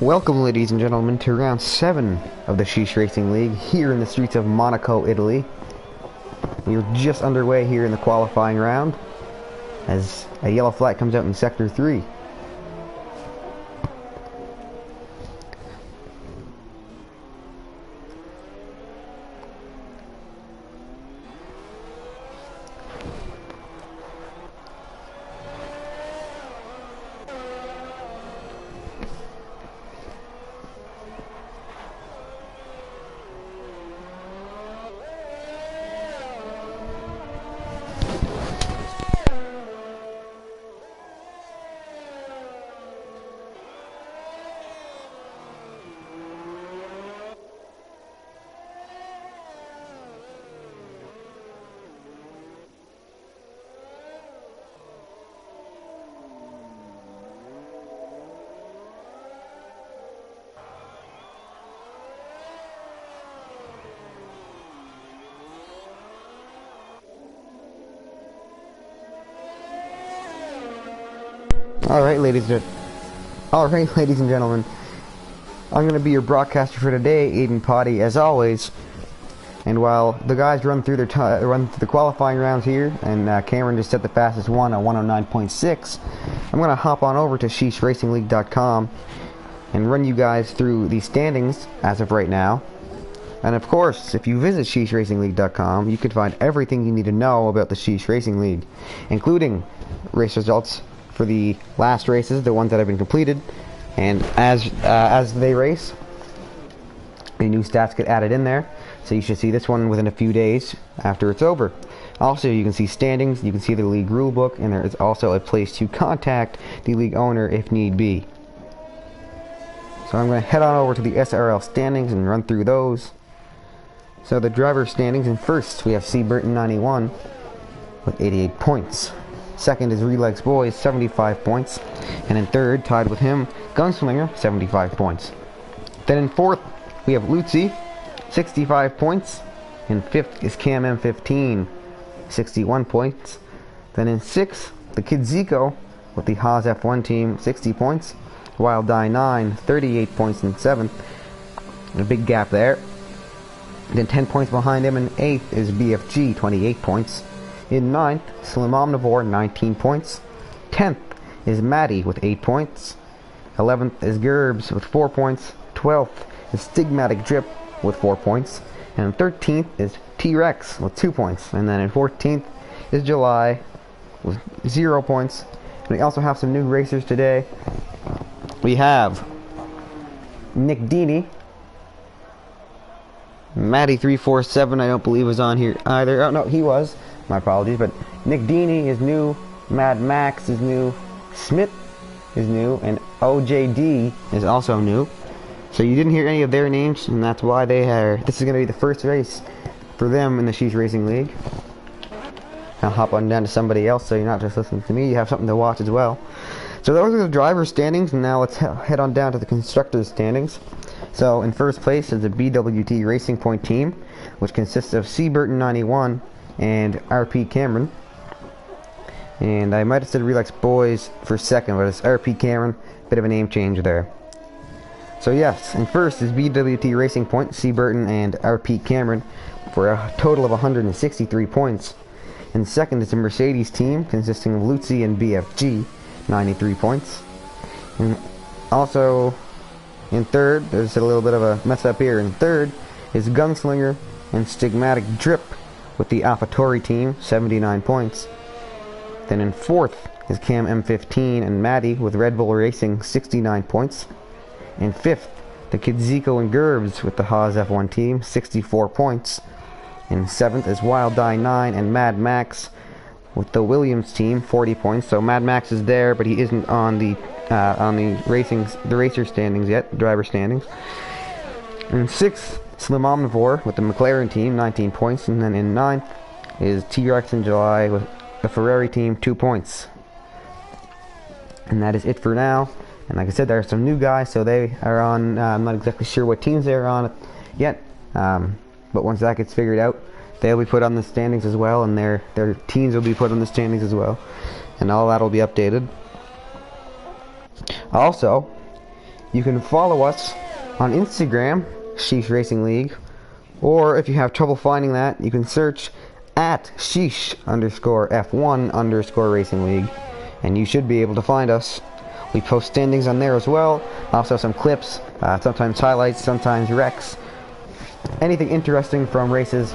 Welcome, ladies and gentlemen, to round 7 of the Sheesh Racing League here in the streets of Monaco, Italy. We are just underway here in the qualifying round as a yellow flag comes out in Sector 3. Alright, ladies and gentlemen, I'm going to be your broadcaster for today, Aiden Potty, as always. And while the guys run through the qualifying rounds here, and Cameron just set the fastest one at 109.6, I'm going to hop on over to SheeshRacingLeague.com and run you guys through the standings as of right now. And of course, if you visit SheeshRacingLeague.com, you can find everything you need to know about the Sheesh Racing League, including race results for the last races, the ones that have been completed, and as they race, the new stats get added in there. So you should see this one within a few days after it's over. Also, you can see standings, you can see the league rulebook, and there is also a place to contact the league owner if need be. So I'm going to head on over to the SRL standings and run through those. So the driver standings, in first we have C. Burton 91 with 88 points. Second is Relax Boys, 75 points. And in third, tied with him, Gunslinger, 75 points. Then in fourth, we have Lutzi, 65 points. In fifth is Cam M15, 61 points. Then in sixth, the Kid Zico with the Haas F1 team, 60 points. Wild Die 9, 38 points in seventh. A big gap there. Then 10 points behind him in eighth is BFG, 28 points. In 9th, Slim Omnivore, 19 points. 10th is Maddie with 8 points. 11th is Gerbs with 4 points. 12th is Stigmatic Drip with 4 points. And 13th is T-Rex with 2 points. And then in 14th is July with 0 points. And we also have some new racers today. We have Nick Dini. Maddie347, I don't believe was on here either. Oh no, he was. My apologies, but Nick Dini is new, Mad Max is new, Smith is new, and OJD is also new. So you didn't hear any of their names, and that's why they are. This is going to be the first race for them in the Sheesh Racing League. I'll hop on down to somebody else, so you're not just listening to me, you have something to watch as well. So those are the driver standings, and now let's head on down to the constructors standings. So in first place is the BWT Racing Point team, which consists of C. Burton 91 and RP Cameron. And I might have said Relax Boys for second, but it's RP Cameron. Bit of a name change there. So yes, in first is BWT Racing Point, C. Burton and RP Cameron for a total of 163 points. And second is the Mercedes team, consisting of Lutzi and BFG, 93 points. And also in third, there's a little bit of a mess up here. In third is Gunslinger and Stigmatic Drip with the AlphaTauri team, 79 points. Then in fourth is Cam M15 and Maddie with Red Bull Racing, 69 points. In fifth, the Kid Zico and Gerbs with the Haas F1 team, 64 points. In seventh is Wild Die 9 and Mad Max with the Williams team, 40 points. So Mad Max is there, but he isn't on the racer standings yet, driver standings. In sixth, Slim Omnivore with the McLaren team, 19 points. And then in ninth is T-Rex in July with the Ferrari team, 2 points. And that is it for now. And like I said, there are some new guys, so they are on, I'm not exactly sure what teams they're on yet. But once that gets figured out, they'll be put on the standings as well, and their teams will be put on the standings as well. And all that will be updated. Also, You can follow us on Instagram, Sheesh Racing League, or if you have trouble finding that, you can search at Sheesh_F1_Racing League, and you should be able to find us. We post standings on there as well, also some clips, sometimes highlights, sometimes wrecks. Anything interesting from races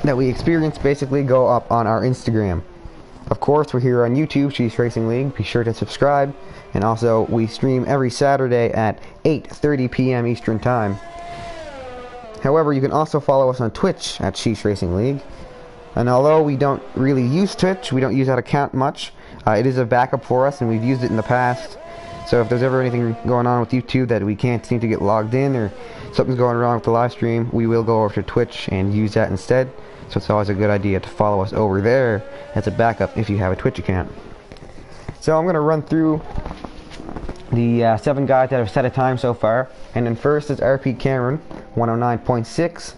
that we experience basically go up on our Instagram. Of course, we're here on YouTube, Sheesh Racing League. Be sure to subscribe. And also, we stream every Saturday at 8:30 p.m. Eastern Time. However, you can also follow us on Twitch at Sheesh Racing League. And although we don't really use Twitch, we don't use that account much, it is a backup for us, and we've used it in the past. So if there's ever anything going on with YouTube that we can't seem to get logged in, or something's going wrong with the live stream, we will go over to Twitch and use that instead. So it's always a good idea to follow us over there as a backup if you have a Twitch account. So I'm going to run through the 7 guys that have set a time so far. And in first is RP Cameron, 109.6.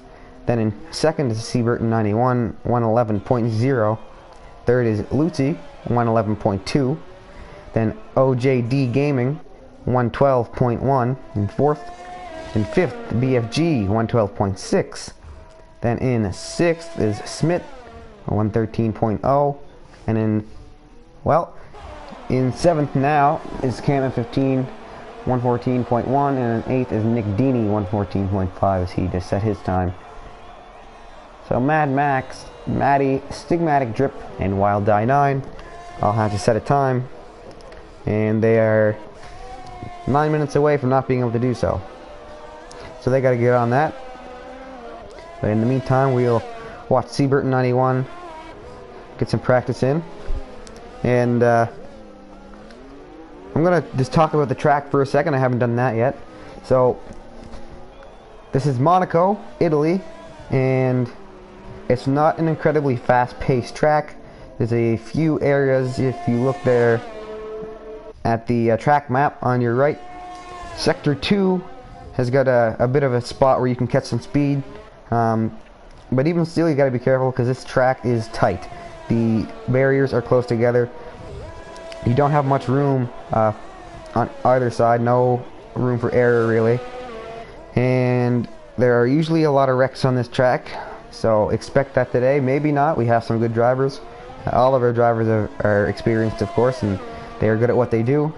Then in second is Seaburton 91, 111.0. Third is Lucy, 111.2. Then OJD Gaming, 112.1 in fourth. In fifth, BFG, 112.6. Then in sixth is Smith, 113.0. And in seventh now is Cam 15, 114.1. And in eighth is Nick Deeney, 114.5, as he just set his time. So Mad Max, Maddie, Stigmatic Drip, and Wild Die 9 all have to set a time. And they are 9 minutes away from not being able to do so. So they got to get on that. But in the meantime, we'll watch Seaburton 91, get some practice in, and I'm going to just talk about the track for a second. I haven't done that yet. So this is Monaco, Italy, and it's not an incredibly fast-paced track. There's a few areas, if you look there at the track map on your right. Sector 2 has got a bit of a spot where you can catch some speed. But even still, you got to be careful because this track is tight. The barriers are close together. You don't have much room on either side. No room for error, really. And there are usually a lot of wrecks on this track. So expect that today. Maybe not. We have some good drivers. All of our drivers are experienced, of course, and they are good at what they do.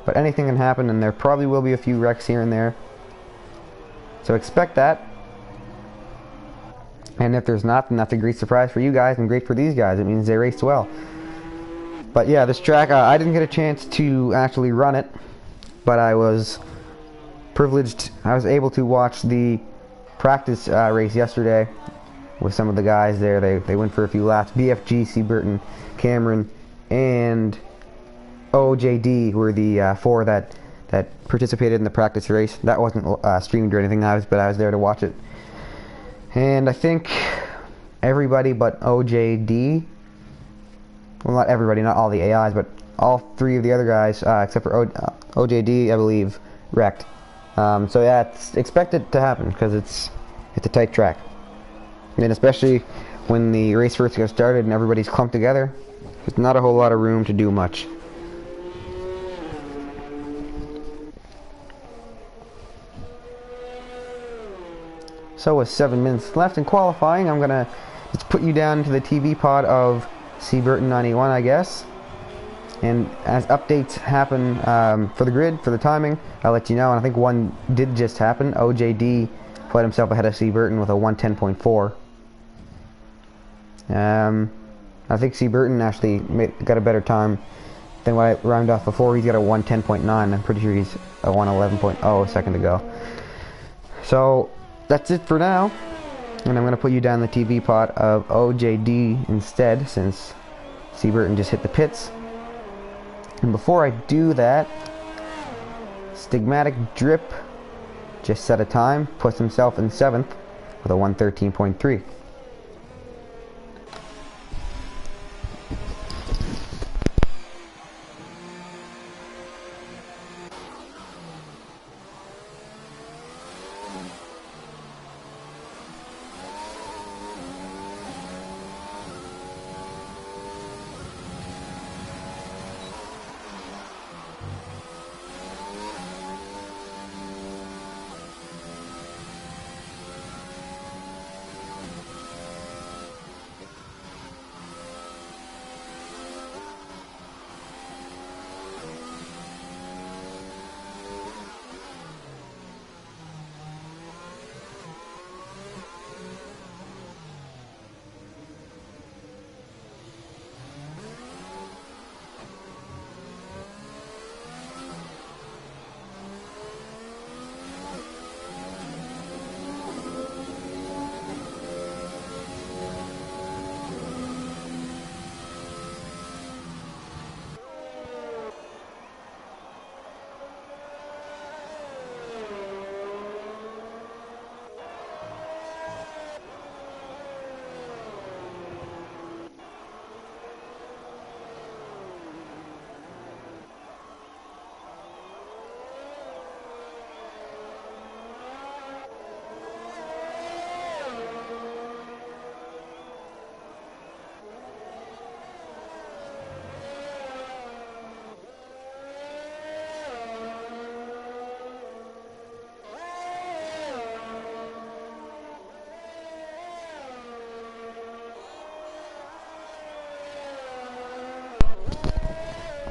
But anything can happen, and there probably will be a few wrecks here and there. So expect that. And if there's not, then that's a great surprise for you guys and great for these guys. It means they raced well. But yeah, this track, I didn't get a chance to actually run it, but I was privileged. I was able to watch the practice race yesterday with some of the guys there. They went for a few laps. BFG, Seaburton, Cameron, and OJD were the 4 that participated in the practice race. That wasn't streamed or anything, but I was there to watch it. And I think everybody but OJD, well, not everybody, not all the AIs, but all 3 of the other guys, except for OJD, I believe, wrecked. So yeah, expect it to happen because it's a tight track. And especially when the race first gets started and everybody's clumped together, there's not a whole lot of room to do much. So with 7 minutes left in qualifying, I'm going to just put you down to the TV pod of Seaburton 91, I guess. And as updates happen for the grid, for the timing, I'll let you know. And I think one did just happen. OJD put himself ahead of Seaburton with a 110.4. I think Seaburton actually got a better time than what I rhymed off before. He's got a 110.9. I'm pretty sure he's a 111.0 a second ago. So that's it for now, and I'm going to put you down the TV pod of OJD instead, since Seaburton just hit the pits. And before I do that, Stigmatic Drip just set a time, puts himself in 7th with a 113.3.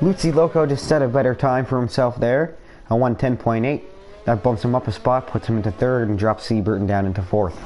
Lutzi Loco just set a better time for himself there, a 1:10.8. That bumps him up a spot, puts him into third, and drops C. Burton down into fourth.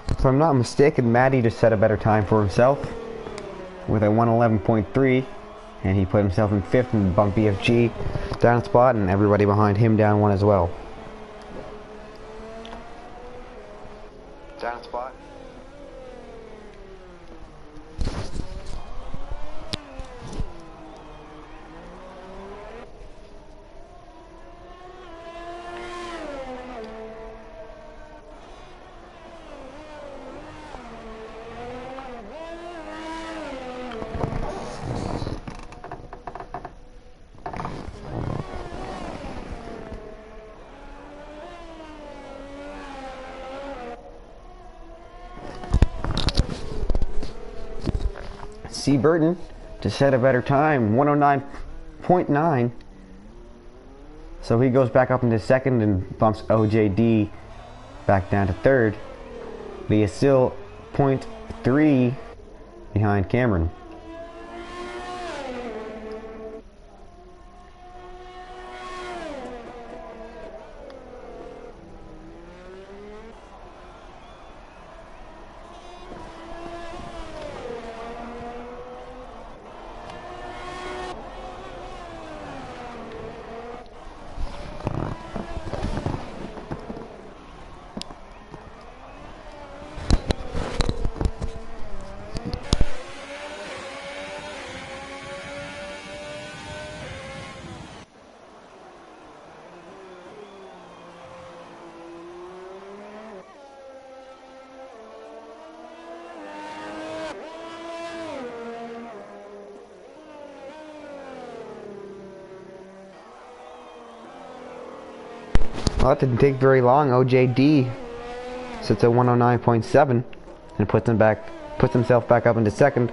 If I'm not mistaken, Matty just set a better time for himself with a 1:11.3, and he put himself in fifth and bumped BFG down a spot, and everybody behind him down one as well. Down a spot. C. Burton to set a better time, 109.9. So he goes back up into second and bumps OJD back down to third. But he is still 0.3 behind Cameron. Well, that didn't take very long. OJD sits at 109.7 and puts himself back up into second,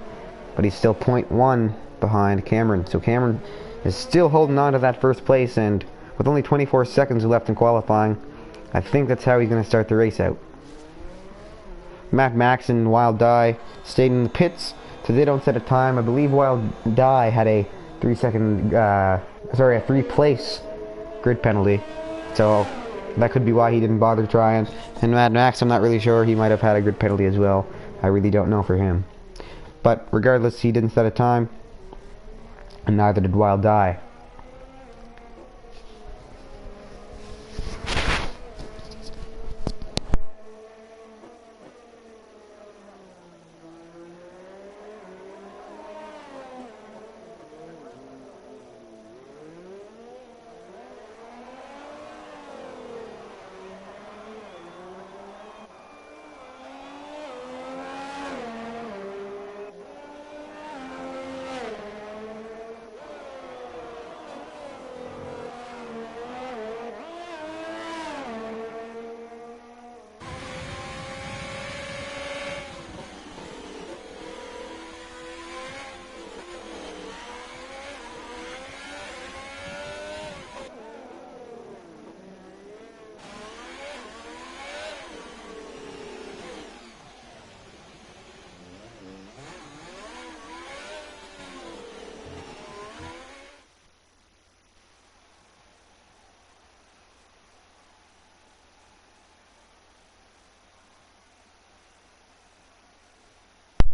but he's still 0.1 behind Cameron. So Cameron is still holding on to that first place, and with only 24 seconds left in qualifying, I think that's how he's going to start the race out. Matt Max and Wild Die stayed in the pits, so they don't set a time. I believe Wild Die had a 3-place grid penalty. So that could be why he didn't bother trying. And Mad Max, I'm not really sure. He might have had a grid penalty as well. I really don't know for him. But regardless, he didn't set a time, and neither did Wild Die.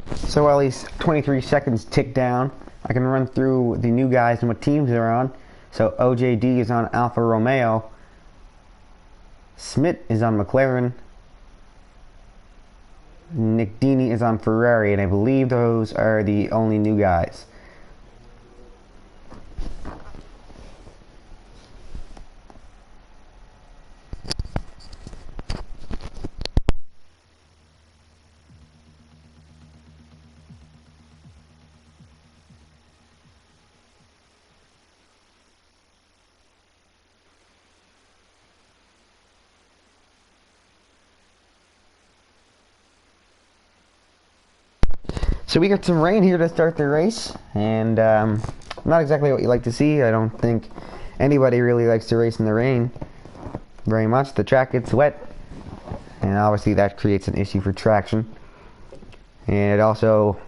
So while these 23 seconds tick down, I can run through the new guys and what teams they're on. So OJD is on Alfa Romeo. Smith is on McLaren. Nick Dini is on Ferrari, and I believe those are the only new guys. So we got some rain here to start the race, and not exactly what you like to see. I don't think anybody really likes to race in the rain very much. The track gets wet, and obviously that creates an issue for traction. And it also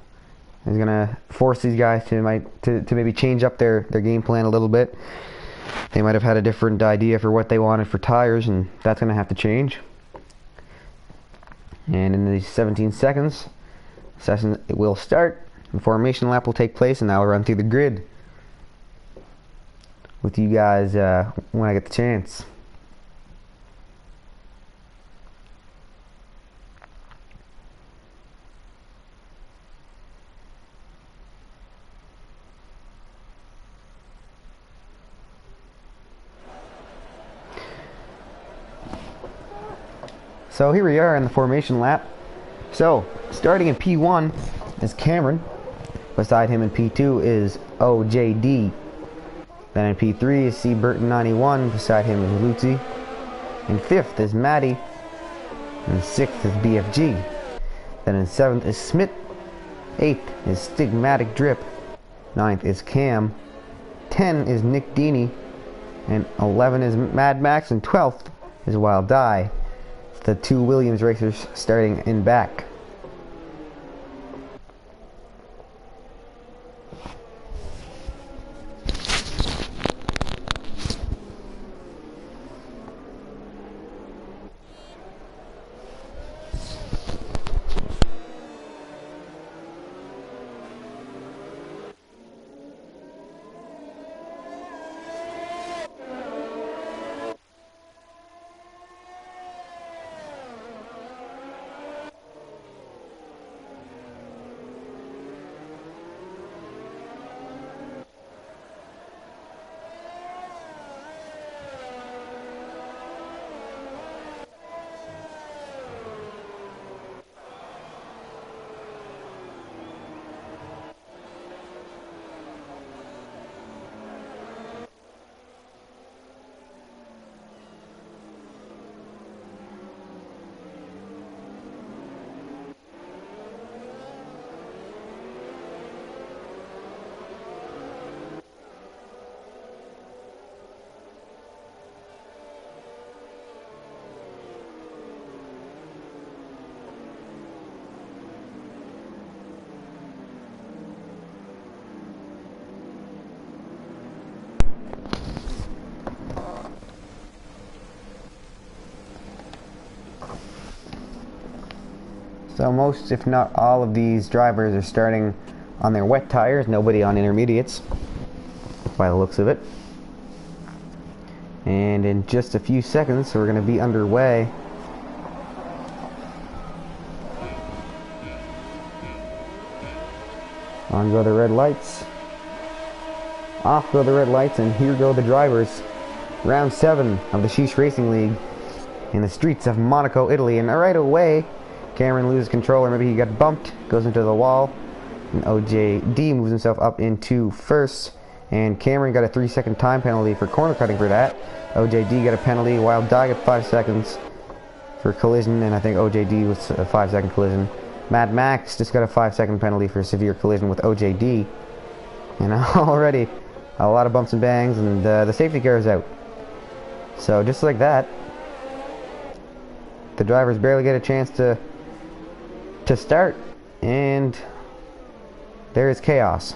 is going to force these guys to maybe change up their game plan a little bit. They might have had a different idea for what they wanted for tires, and that's going to have to change. And in these 17 seconds, session will start. The formation lap will take place, and I will run through the grid with you guys when I get the chance. So here we are in the formation lap. So starting in P1 is Cameron. Beside him in P2 is OJD. Then in P3 is C. Burton 91. Beside him is Lutzi. In 5th is Matty. In 6th is BFG. Then in 7th is Smith. 8th is Stigmatic Drip. 9th is Cam. 10 is Nick Dini. And 11 is Mad Max. And 12th is Wild Die. The two Williams racers starting in back. So most, if not all, of these drivers are starting on their wet tires, nobody on intermediates, by the looks of it. And in just a few seconds, we're going to be underway. On go the red lights. Off go the red lights, and here go the drivers. Round 7 of the Sheesh Racing League in the streets of Monaco, Italy. And right away, Cameron loses control, or maybe he got bumped, goes into the wall, and OJD moves himself up into first, and Cameron got a 3-second time penalty for corner cutting for that. OJD got a penalty, Wild Die got 5 seconds for collision, and I think OJD was a 5-second collision. Mad Max just got a 5-second penalty for severe collision with OJD, and already a lot of bumps and bangs, and the safety car is out. So just like that, the drivers barely get a chance to start, and there is chaos.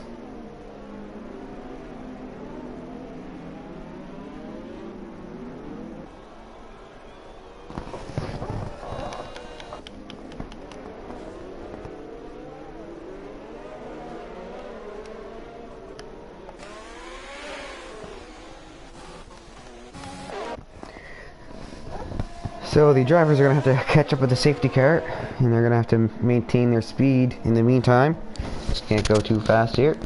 So the drivers are going to have to catch up with the safety car, and they're going to have to maintain their speed in the meantime. Can't go too fast here,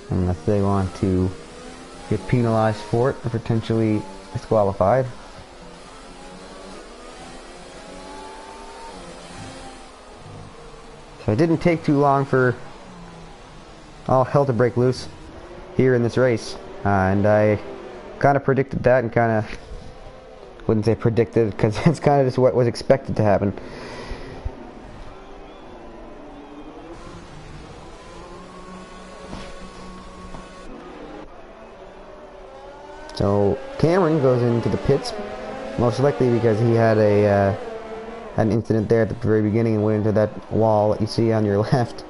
unless they want to get penalized for it or potentially disqualified. So it didn't take too long for all hell to break loose here in this race, and I kind of predicted that, and kind of wouldn't say predicted because it's kind of just what was expected to happen. So Cameron goes into the pits, most likely because he had an incident there at the very beginning and went into that wall that you see on your left.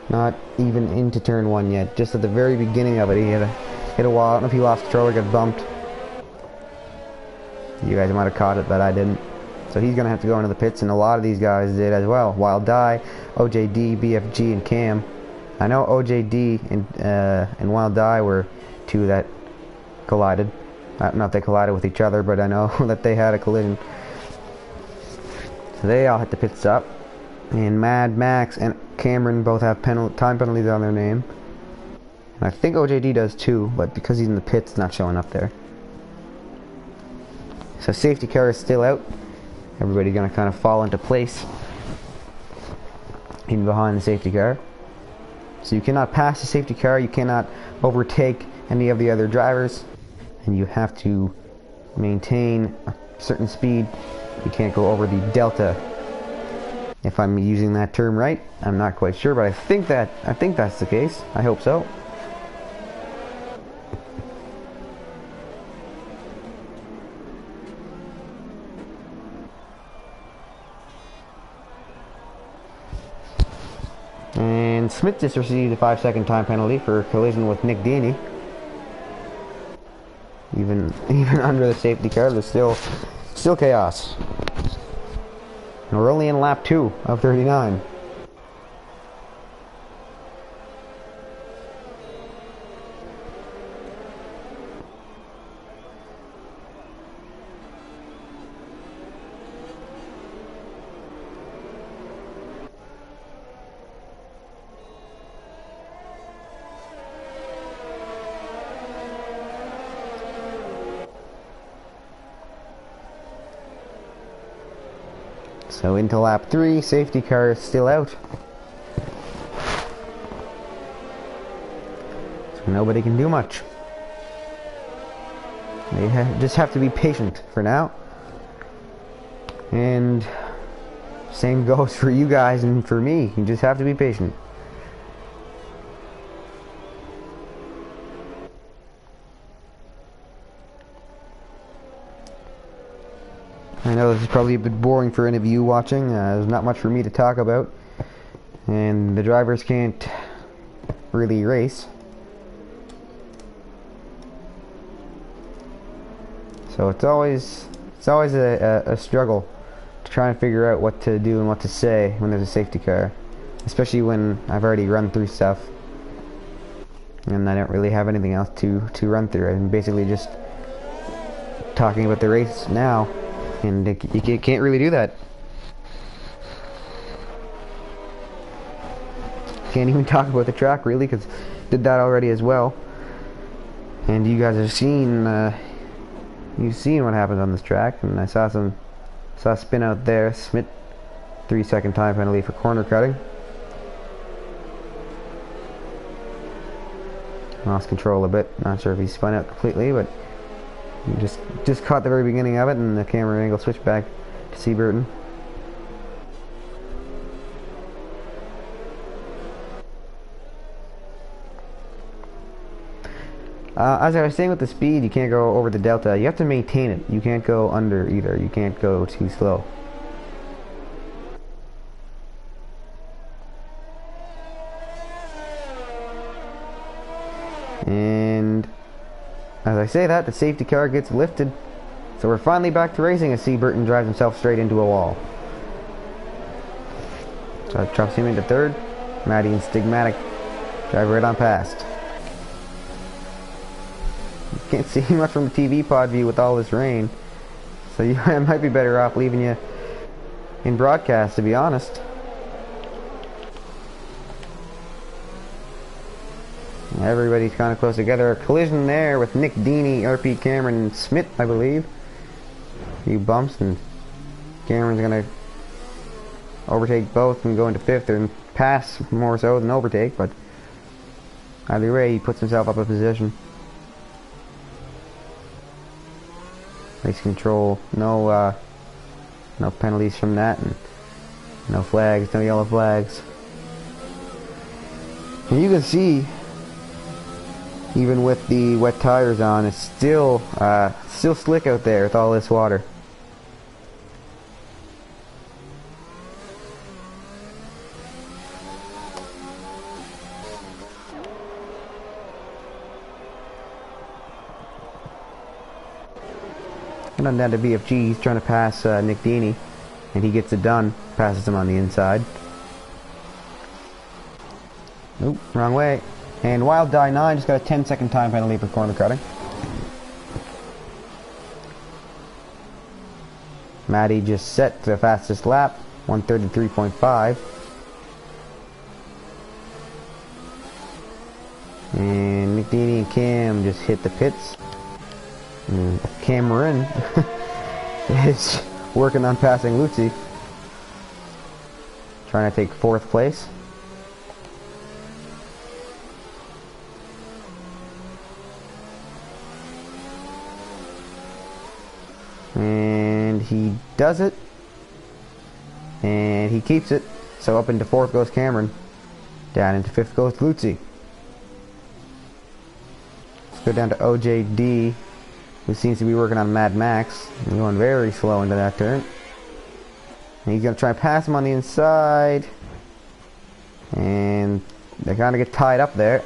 Not even into turn one yet, just at the very beginning of it. He hit a wall. I don't know if he lost control or got bumped. You guys might have caught it, but I didn't. So he's gonna have to go into the pits, and a lot of these guys did as well. Wild Die, OJD, BFG, and Cam. I know OJD and Wild Die were two that collided. Not they collided with each other, but I know that they had a collision. So they all hit the pit stop. And Mad Max and Cameron both have time penalties on their name. And I think OJD does too, but because he's in the pits, it's not showing up there. So safety car is still out. Everybody's gonna kind of fall into place in behind the safety car. So you cannot pass the safety car, you cannot overtake any of the other drivers, and you have to maintain a certain speed. You can't go over the delta. If I'm using that term right, I'm not quite sure, but I think that's the case. I hope so. And Smith just received a 5-second time penalty for collision with Nick Dini. Even under the safety car, there's still chaos. And we're only in lap 2 of 39. So into lap 3, safety car is still out. So nobody can do much. They just have to be patient for now. And same goes for you guys and for me. You just have to be patient. I know this is probably a bit boring for any of you watching. There's not much for me to talk about, and the drivers can't really race. So it's always a struggle to try and figure out what to do and what to say when there's a safety car, especially when I've already run through stuff and I don't really have anything else to run through. I'm basically just talking about the race now. And you can't really do that. Can't even talk about the track really, because did that already as well. And you guys have seen, you've seen what happens on this track. And I saw a spin out there. Smith, 3-second time penalty for corner cutting. Lost control a bit. Not sure if he spun out completely, but. You just caught the very beginning of it, and the camera angle switched back to Seaburton. As I was saying with the speed, you can't go over the delta. You have to maintain it. You can't go under either. You can't go too slow. And as I say that, the safety car gets lifted. So we're finally back to racing as Seaburton drives himself straight into a wall. So it drops him into third. Matty and Stigmatic drive right on past. You can't see much from the TV pod view with all this rain. So I might be better off leaving you in broadcast, to be honest. Everybody's kind of close together. A collision there with Nick Deeney, RP Cameron, and Smith, I believe. A few bumps, and Cameron's going to overtake both and go into fifth, and pass more so than overtake, but either way, he puts himself up a position. Race control, no penalties from that, and no flags, no yellow flags. And you can see, even with the wet tires on, it's still slick out there with all this water. And on down to BFG, he's trying to pass Nick Deeney, and he gets it done, passes him on the inside. Oop, wrong way. And Wild Die 9 just got a 10-second time penalty for corner cutting. Matty just set to the fastest lap, 1:33.5. And Nick Deeney and Cam just hit the pits. And Cameron is working on passing Luzzi, trying to take 4th place. And he does it, and he keeps it. So up into 4th goes Cameron, down into 5th goes Luzzi. Let's go down to OJD, who seems to be working on Mad Max. He's going very slow into that turn. And he's going to try and pass him on the inside. And they kind of get tied up there.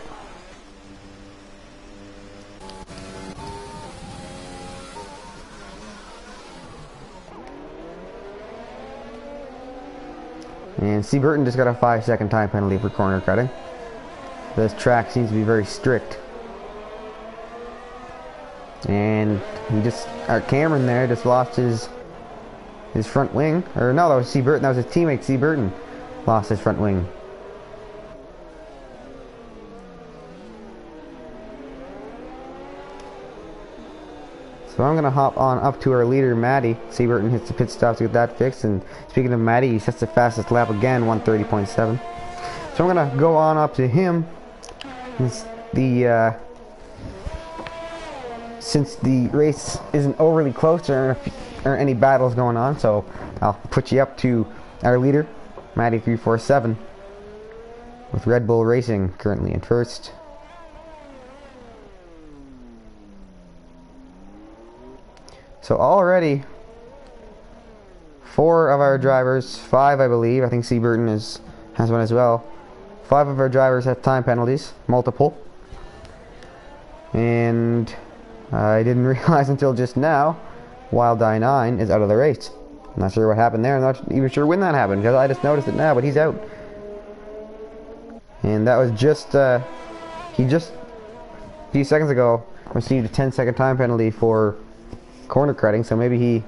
And C. Burton just got a 5-second time penalty for corner cutting. This track seems to be very strict. And he just, Cameron there just lost his front wing. Or no, that was C. Burton. That was his teammate C. Burton. Lost his front wing. So I'm going to hop on up to our leader, Matty. C. Burton hits the pit stop to get that fixed. And speaking of Matty, he sets the fastest lap again, 1:30.7. So I'm going to go on up to him. Since the race isn't overly close or any battles going on, so I'll put you up to our leader, Matty347, with Red Bull Racing currently in first. So already 4 of our drivers, 5 I believe, I think C. Burton has one as well. 5 of our drivers have time penalties, multiple. And I didn't realize until just now, Wild Die 9 is out of the race. I'm not sure what happened there. I'm not even sure when that happened, because I just noticed it now, but he's out. And that was just, he just, a few seconds ago, received a 10-second time penalty for corner cutting, so maybe he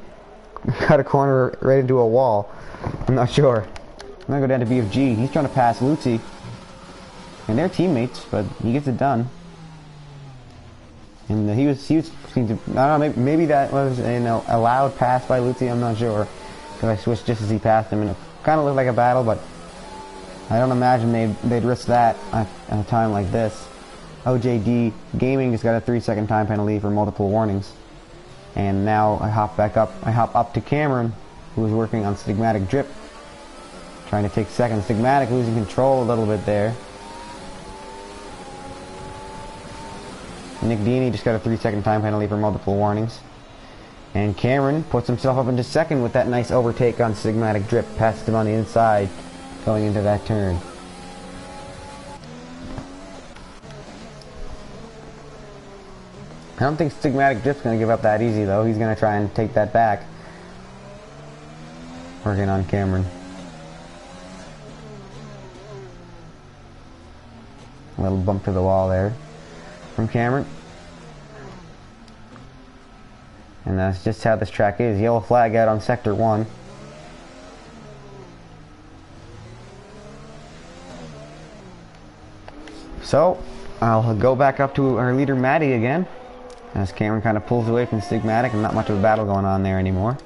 got a corner right into a wall. I'm not sure. I'm going to go down to BFG. He's trying to pass Luzzi. And they're teammates, but he gets it done. And he was I don't know, maybe that was an allowed pass by Luzzi, I'm not sure. Because I switched just as he passed him, and it kind of looked like a battle, but I don't imagine they'd risk that at a time like this. OJD Gaming has got a 3-second time penalty for multiple warnings. And now I hop up to Cameron, who is working on Stigmatic Drip, trying to take second. Stigmatic losing control a little bit there. Nick Deeney just got a 3-second time penalty for multiple warnings. And Cameron puts himself up into second with that nice overtake on Stigmatic Drip. Passes him on the inside going into that turn. I don't think Stigmatic Drip's going to give up that easy, though. He's going to try and take that back. Working on Cameron. A little bump to the wall there from Cameron. And that's just how this track is. Yellow flag out on Sector 1. So, I'll go back up to our leader Maddie again, as Cameron kind of pulls away from Stigmatic and not much of a battle going on there anymore.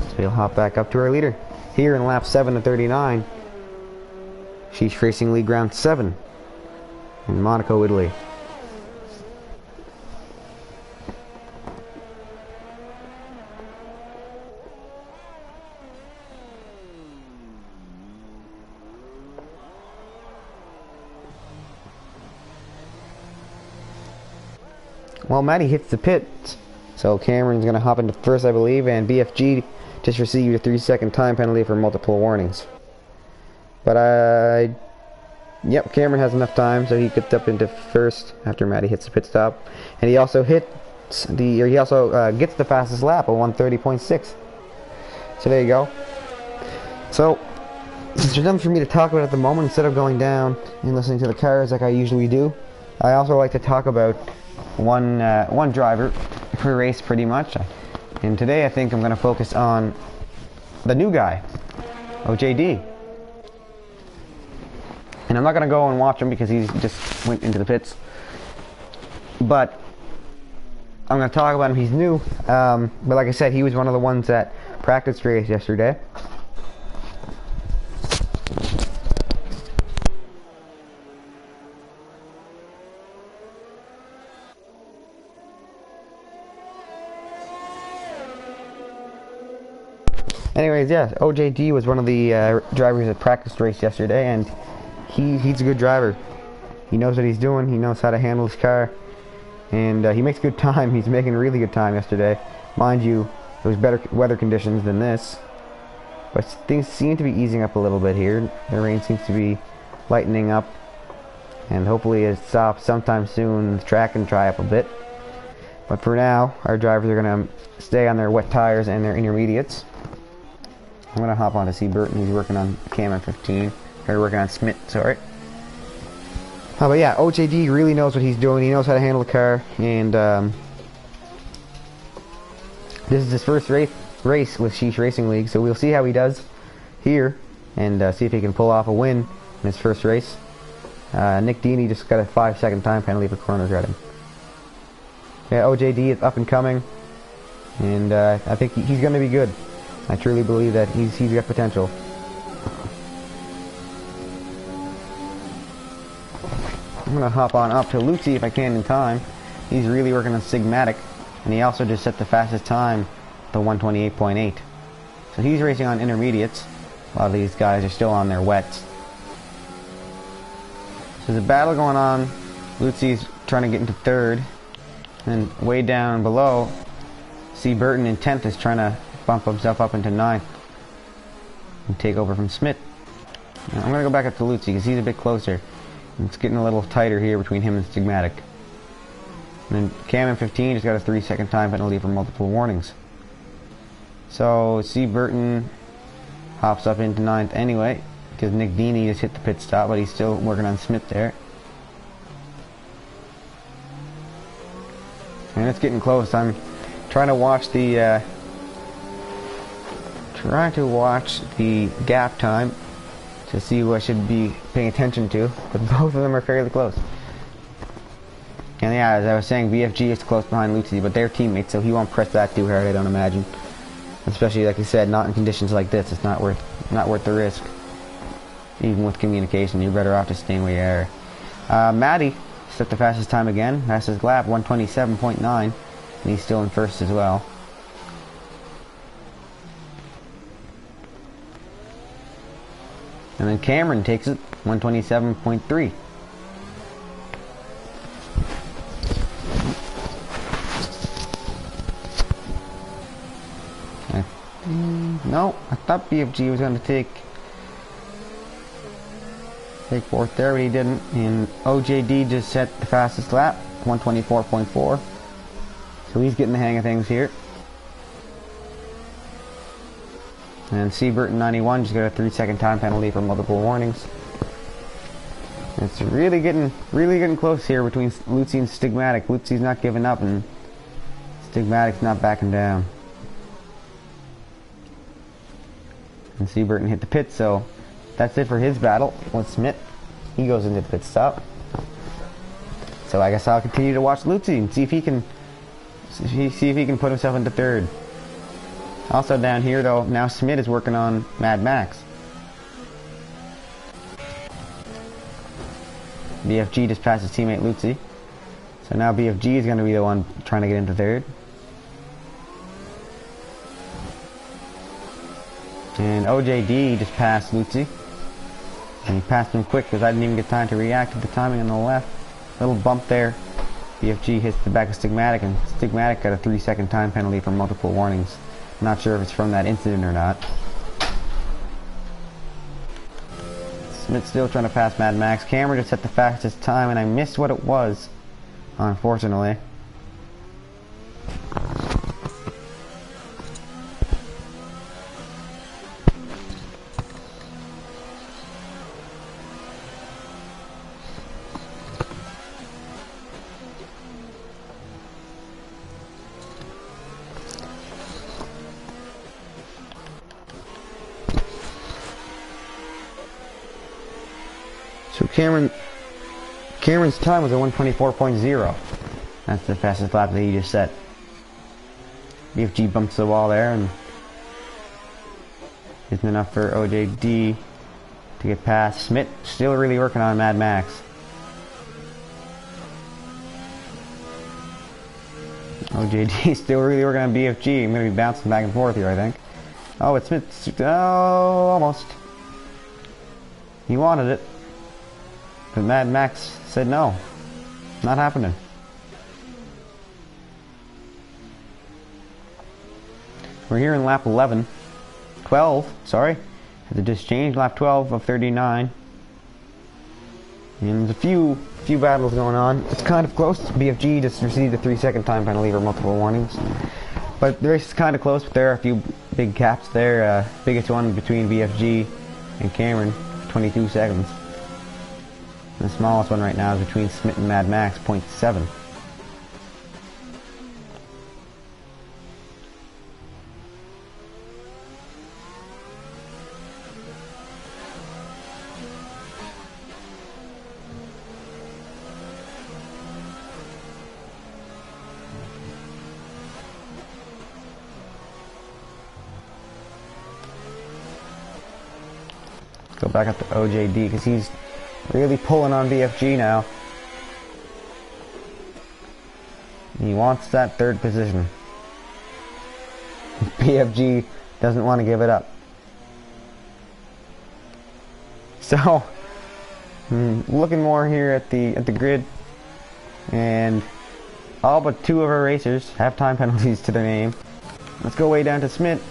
So we'll hop back up to our leader. Here in lap 7 of 39, Sheesh Racing League Round 7 in Monaco, Italy. Well, Maddie hits the pit, so Cameron's going to hop into first, I believe, and BFG just received a 3-second time penalty for multiple warnings. But yep, Cameron has enough time, so he gets up into first after Maddie hits the pit stop, and he also gets the fastest lap of 1:30.6. So there you go. So since there's nothing for me to talk about at the moment, instead of going down and listening to the cars like I usually do, I also like to talk about one driver per race pretty much. And today I think I'm going to focus on the new guy, OJD. And I'm not going to go and watch him because he just went into the pits. But I'm going to talk about him. He's new. But like I said, he was one of the ones that practiced race yesterday. Anyways, yeah, OJD was one of the drivers that practiced race yesterday, and he's a good driver. He knows what he's doing. He knows how to handle his car, and he makes good time. He's making really good time yesterday. Mind you, it was better weather conditions than this, but things seem to be easing up a little bit here. The rain seems to be lightening up, and hopefully it stops sometime soon. The track can dry up a bit. But for now, our drivers are going to stay on their wet tires and their intermediates. I'm going to hop on to see Burton. He's working on Cam 15. Or working on Smith, sorry. But yeah, OJD really knows what he's doing. He knows how to handle the car. And this is his first race with Sheesh Racing League. So we'll see how he does here. And see if he can pull off a win in his first race. Nick Deeney just got a 5-second time penalty for corner grading. Yeah, OJD is up and coming. And I think he's going to be good. I truly believe that he's got potential. I'm going to hop on up to Lucy if I can in time. He's really working on Sigmatic, and he also just set the fastest time to 128.8. So he's racing on intermediates. A lot of these guys are still on their wets. So there's a battle going on. Lucy's trying to get into third. And way down below, C. Burton in 10th is trying to bump himself up into 9th and take over from Smith. Now, I'm going to go back up to Lucy because he's a bit closer. It's getting a little tighter here between him and Stigmatic. And then Cam 15 just got a 3-second time penalty for multiple warnings. So C. Burton hops up into 9th anyway because Nick Deeney just hit the pit stop, but he's still working on Smith there. And it's getting close. I'm trying to watch the gap time to see who I should be paying attention to, but both of them are fairly close. And yeah, as I was saying, BFG is close behind Lucy, but they're teammates, so he won't press that too hard, I don't imagine. Especially, like you said, not in conditions like this. It's not worth the risk. Even with communication, you're better off just staying where you are. Maddie set the fastest time again, fastest lap, 127.9, and he's still in first as well. And then Cameron takes it, 127.3. No, I thought BFG was going to take fourth there, but he didn't. And OJD just set the fastest lap, 124.4. So he's getting the hang of things here. And C. Burton 91 just got a 3-second time penalty for multiple warnings. It's really getting close here between Lucy and Stigmatic. Lucy's not giving up, and Stigmatic's not backing down. And C. Burton hit the pit, so that's it for his battle with Smith. He goes into the pit stop. So I guess I'll continue to watch Lutzi and see if he can put himself into third. Also down here though, now Smith is working on Mad Max. BFG just passed his teammate Lutzi. So now BFG is going to be the one trying to get into third. And OJD just passed Lutzi. And he passed him quick because I didn't even get time to react to the timing on the left. Little bump there. BFG hits the back of Stigmatic, and Stigmatic got a 3-second time penalty for multiple warnings. Not sure if it's from that incident or not. Smith's still trying to pass Mad Max. Cameron just set the fastest time, and I missed what it was, unfortunately. So Cameron's time was a 124.0. That's the fastest lap that he just set. BFG bumps the wall there, and isn't enough for OJD to get past. Smith still really working on Mad Max. OJD still really working on BFG. I'm going to be bouncing back and forth here, I think. Oh, it's Smith. Oh, almost. He wanted it. But Mad Max said no. Not happening. We're here in lap 12, sorry. Had to just change lap 12 of 39. And there's a few battles going on. It's kind of close. BFG just received a 3-second time penalty for multiple warnings. But the race is kind of close, but there are a few big gaps there. Biggest one between BFG and Cameron, 22 seconds. The smallest one right now is between Smith and Mad Max, 0.7. Go back up to OJD because he's really pulling on BFG now. He wants that third position. BFG doesn't want to give it up. So, looking more here at the grid, and all but 2 of our racers have time penalties to their name. Let's go way down to Smith.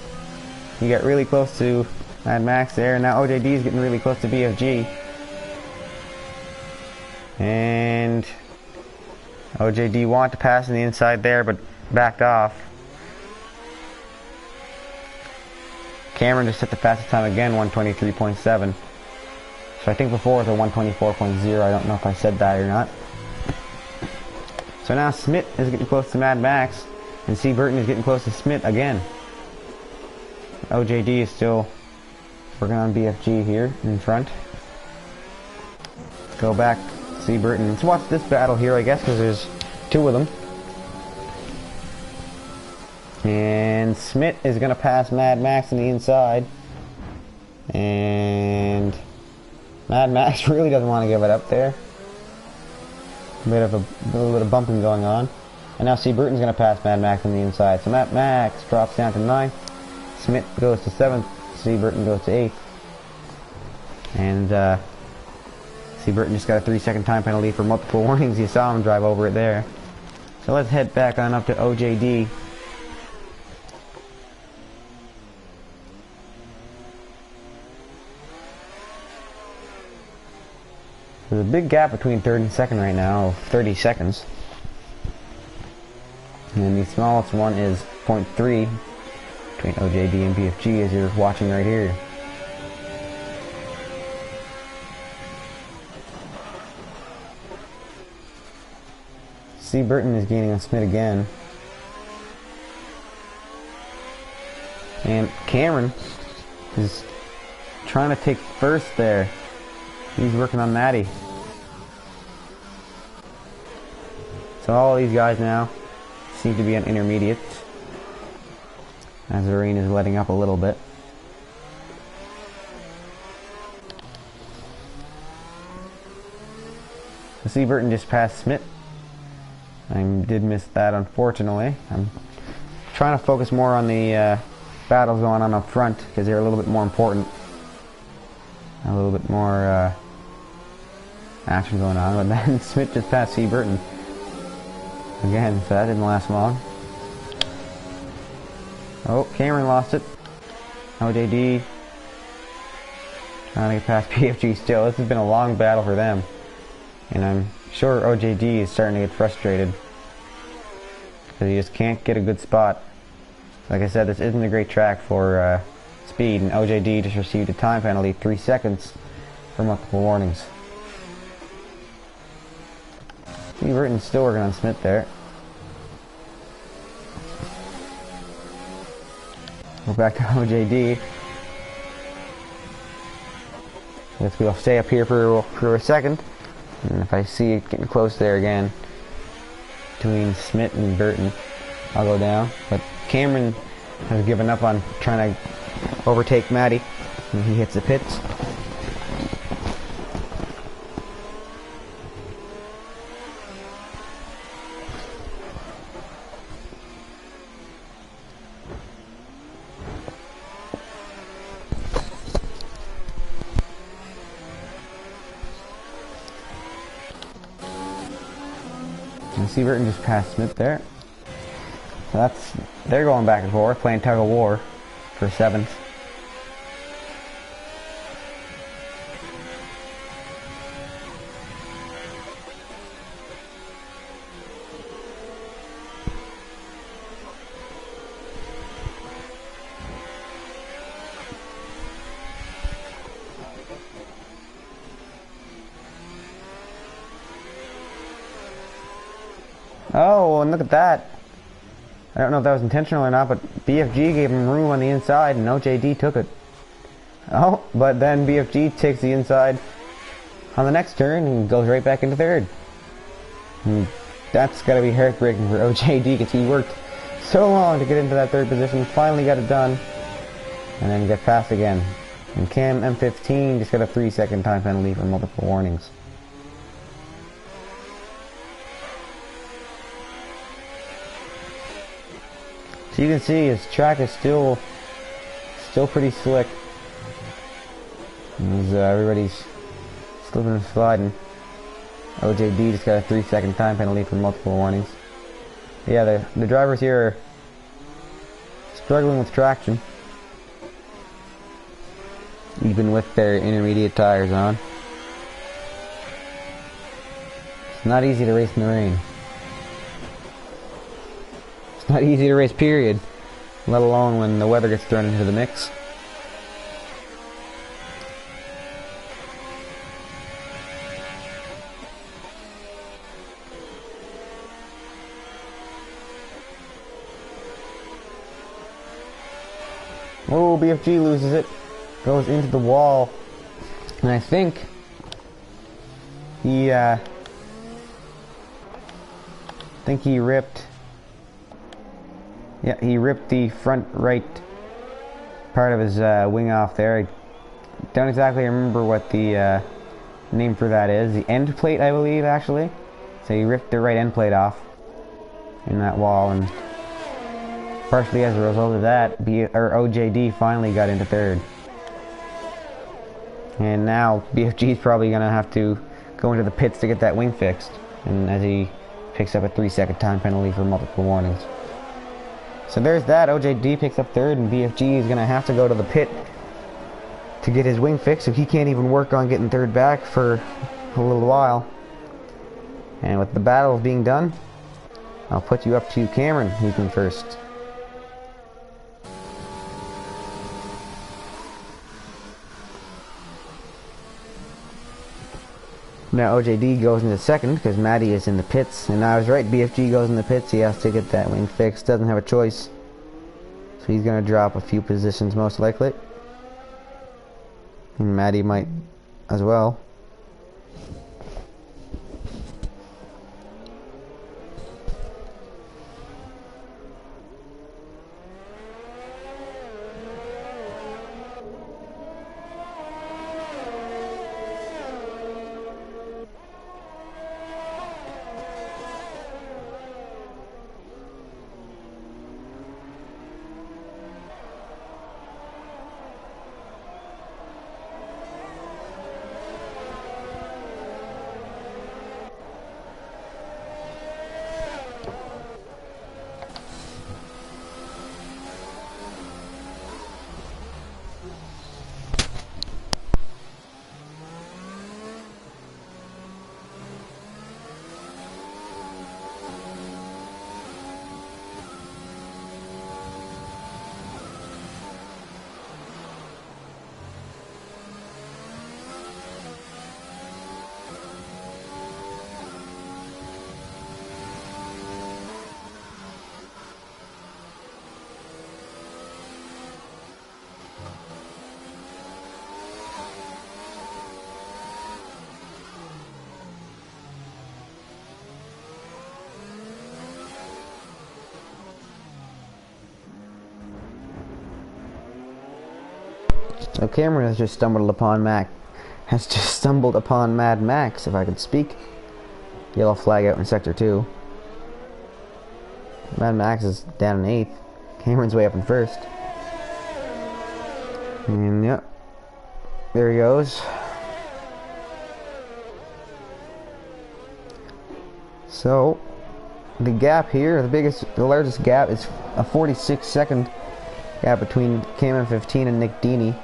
He got really close to Mad Max there, and now OJD is getting really close to BFG. And OJD wanted to pass on the inside there, but backed off. Cameron just set the fastest time again, 123.7. So I think before it was a 124.0. I don't know if I said that or not. So now Smith is getting close to Mad Max, and C. Burton is getting close to Smith again. OJD is still working on BFG here in front. Go back. C. Burton. Let's watch this battle here, I guess, because there's 2 of them. And Smith is going to pass Mad Max on the inside. And Mad Max really doesn't want to give it up there. A little bit of bumping going on. And now C. Burton's going to pass Mad Max on the inside. So Mad Max drops down to 9th. Smith goes to 7th. C. Burton goes to 8th. And C. Burton just got a 3-second time penalty for multiple warnings. You saw him drive over it there. So let's head back on up to OJD. There's a big gap between 3rd and 2nd right now of 30 seconds. And the smallest one is 0.3 between OJD and BFG, as you're watching right here. C. Burton is gaining on Smith again. And Cameron is trying to take first there. He's working on Maddie. So all these guys now seem to be on intermediate. As the rain is letting up a little bit. So Burton just passed Smith. I did miss that, unfortunately. I'm trying to focus more on the battles going on up front because they're a little bit more important. A little bit more action going on. But then Smith just passed C. Burton again, so that didn't last long. Oh, Cameron lost it. OJD trying to get past PFG still. This has been a long battle for them. And I'm sure OJD is starting to get frustrated. Because he just can't get a good spot. Like I said, this isn't a great track for speed. And OJD just received a time penalty, 3 seconds, for multiple warnings. Steve Burton's still working on Smith there. Go back to OJD. I guess we'll stay up here for a second. And if I see it getting close there again, between Smith and Burton, I'll go down. But Cameron has given up on trying to overtake Matty, and he hits the pits. And see Burton just passed Smith there. So they're going back and forth, playing tug of war for 7th. Oh, and look at that. I don't know if that was intentional or not, but BFG gave him room on the inside and OJD took it. Oh, but then BFG takes the inside on the next turn and goes right back into 3rd. And that's got to be heartbreaking for OJD because he worked so long to get into that 3rd position, finally got it done, and then got passed again. And Cam M15 just got a 3-second time penalty for multiple warnings. So you can see his track is still pretty slick. Everybody's slipping and sliding. OJD just got a 3-second time penalty for multiple warnings. Yeah, the drivers here are struggling with traction, even with their intermediate tires on. It's not easy to race in the rain. Not easy to race, period, let alone when the weather gets thrown into the mix. Oh, BFG loses it, goes into the wall, and I think he ripped. Yeah, he ripped the front right part of his wing off there. I don't exactly remember what the name for that is. The end plate, I believe, actually. So he ripped the right end plate off in that wall, and partially as a result of that, OJD finally got into 3rd. And now BFG is probably going to have to go into the pits to get that wing fixed, and as he picks up a 3-second time penalty for multiple warnings. So there's that. OJD picks up 3rd, and BFG is going to have to go to the pit to get his wing fixed, so he can't even work on getting 3rd back for a little while. And with the battle being done, I'll put you up to Cameron, who's been first. Now OJD goes into 2nd because Matty is in the pits, and I was right, BFG goes in the pits. He has to get that wing fixed, doesn't have a choice. So he's gonna drop a few positions most likely. And Maddie might as well. So Cameron has just stumbled upon Mad Max, if I could speak. Yellow flag out in Sector 2. Mad Max is down in 8th. Cameron's way up in 1st. And yep. There he goes. So the gap here, the largest gap is a 46-second gap between Cameron 15 and Nick Dini.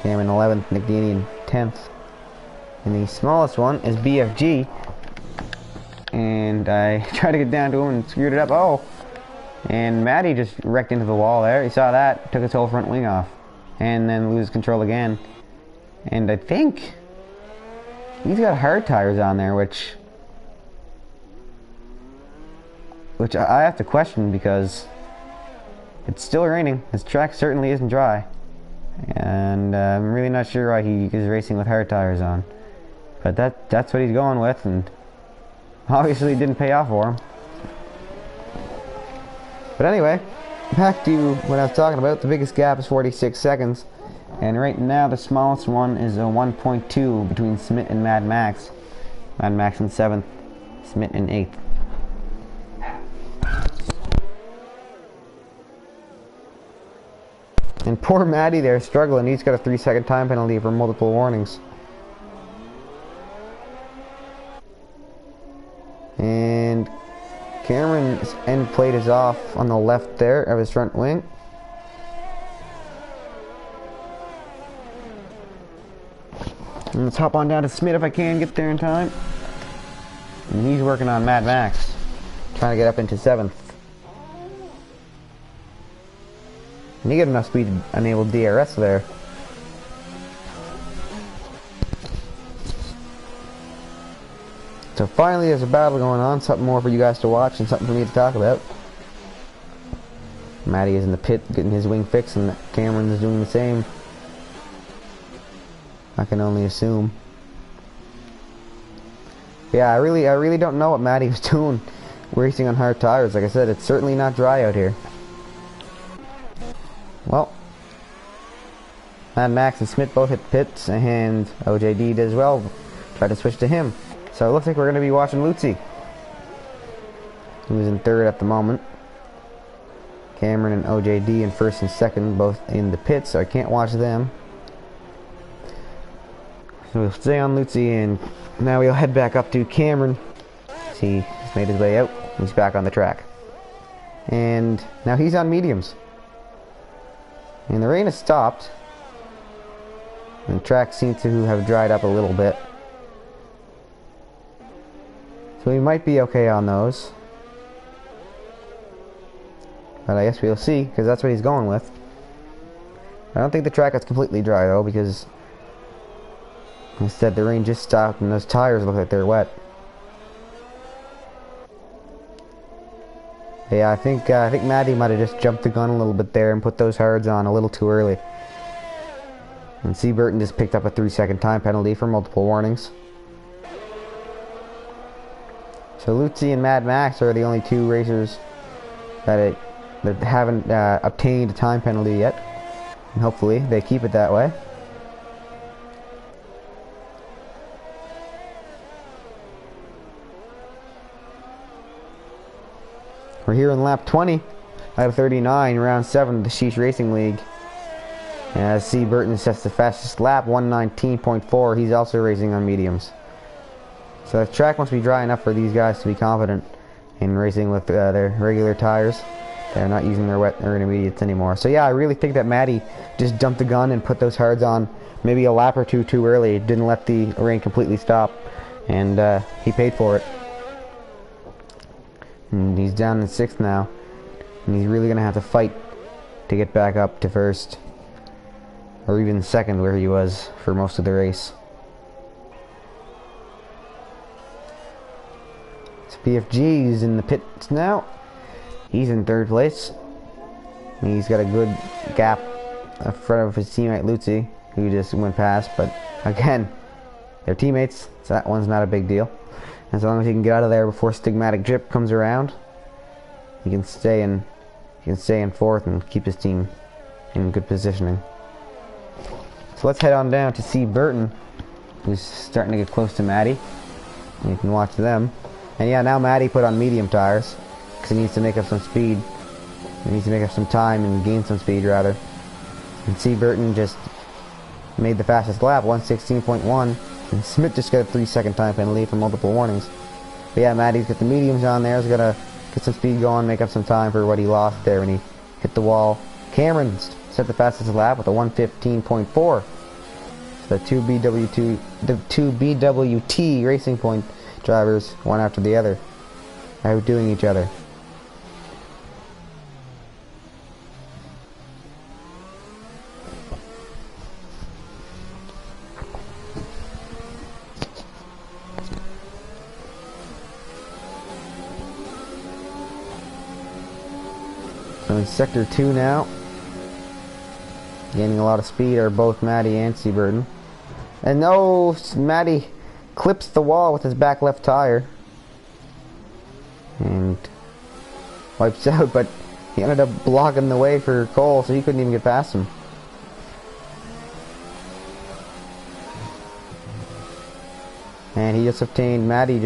Cameron 11th, Nick Dini in 10th. And the smallest one is BFG. And I tried to get down to him and screwed it up. Oh! And Matty just wrecked into the wall there. You saw that. Took his whole front wing off. And then lose control again. And I think he's got hard tires on there, which I have to question because it's still raining. His track certainly isn't dry. And I'm really not sure why he is racing with hard tires on. But that's what he's going with, and obviously it didn't pay off for him. But anyway, back to what I was talking about. The biggest gap is 46 seconds. And right now the smallest one is a 1.2 between Smith and Mad Max. Mad Max in 7th, Smith in 8th. And poor Matty there struggling. He's got a 3-second time penalty for multiple warnings. And Cameron's end plate is off on the left there of his front wing. And let's hop on down to Smith if I can get there in time. And he's working on Mad Max, trying to get up into 7th. And he got enough speed to enable DRS there. So finally there's a battle going on, something more for you guys to watch and something for me to talk about. Matty is in the pit getting his wing fixed and Cameron is doing the same. I can only assume. Yeah, I really don't know what Matty was doing racing on hard tires. Like I said, it's certainly not dry out here. Well, Mad Max and Smith both hit the pits, and OJD did as well. Tried to switch to him. So it looks like we're going to be watching Lutzi, who's in 3rd at the moment. Cameron and OJD in 1st and 2nd, both in the pits, so I can't watch them. So we'll stay on Lutzi, and now we'll head back up to Cameron. See, he's made his way out. He's back on the track. And now he's on mediums. And the rain has stopped. And the track seems to have dried up a little bit. So we might be okay on those. But I guess we'll see, because that's what he's going with. I don't think the track is completely dry though, because instead the rain just stopped and those tires look like they're wet. Yeah, I think Maddie might have just jumped the gun a little bit there and put those hards on a little too early. And C. Burton just picked up a 3-second time penalty for multiple warnings. So Lutzi and Mad Max are the only two racers that haven't obtained a time penalty yet. And hopefully they keep it that way. We're here in lap 20 out of 39, round 7 of the Sheesh Racing League. As C. Burton sets the fastest lap, 1:19.4. He's also racing on mediums. So the track must be dry enough for these guys to be confident in racing with their regular tires. They're not using their wet or intermediates anymore. So yeah, I really think that Maddie just jumped the gun and put those hards on maybe a lap or two too early. Didn't let the rain completely stop, and he paid for it. And he's down in 6th now, and he's really going to have to fight to get back up to 1st, or even 2nd where he was for most of the race. So PFG is in the pits now. He's in 3rd place. He's got a good gap in front of his teammate Lutzi, who just went past, but again, they're teammates, so that one's not a big deal. As long as he can get out of there before Stigmatic Drip comes around, he can stay in 4th and keep his team in good positioning. So let's head on down to C. Burton, who's starting to get close to Maddie. You can watch them. And yeah, now Maddie put on medium tires because he needs to make up some speed. He needs to make up some time and gain some speed rather. And C. Burton just made the fastest lap, 1:16.1. And Smith just got a 3-second time penalty for multiple warnings. But yeah, Maddie's got the mediums on there. He's got to get some speed going, make up some time for what he lost there when he hit the wall. Cameron set the fastest lap with a 1:15.4. So the two BWT Racing Point drivers, one after the other, outdoing each other. So in Sector 2 now, gaining a lot of speed are both Maddie and C. Burton. And no, Maddie clips the wall with his back left tire and wipes out, but he ended up blocking the way for Cole, so he couldn't even get past him. And Maddie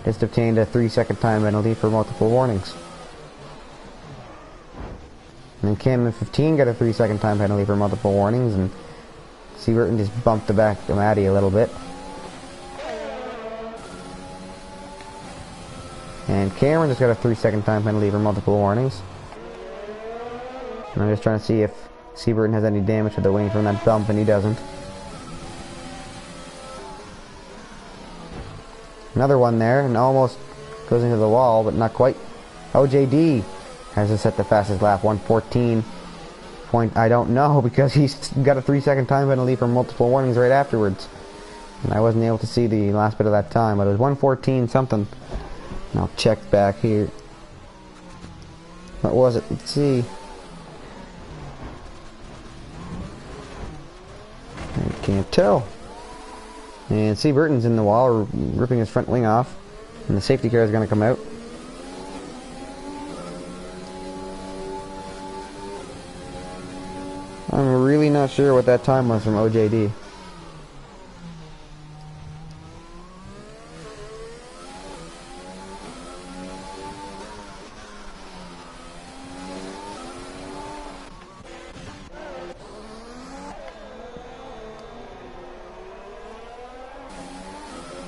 just obtained a 3-second time penalty for multiple warnings. And then Cam in 15 got a 3-second time penalty for multiple warnings, and C. Burton just bumped the back of Maddie a little bit. And Cameron just got a 3-second time penalty for multiple warnings. And I'm just trying to see if C. Burton has any damage to the wing from that bump, and he doesn't. Another one there, and almost goes into the wall, but not quite. OJD has to set the fastest lap, 1:14. I don't know, because he's got a 3-second time penalty for multiple warnings right afterwards. And I wasn't able to see the last bit of that time, but it was 1:14 something. And I'll check back here. What was it? Let's see. I can't tell. And C. Burton's in the wall, ripping his front wing off. And the safety car is going to come out. I'm really not sure what that time was from OJD.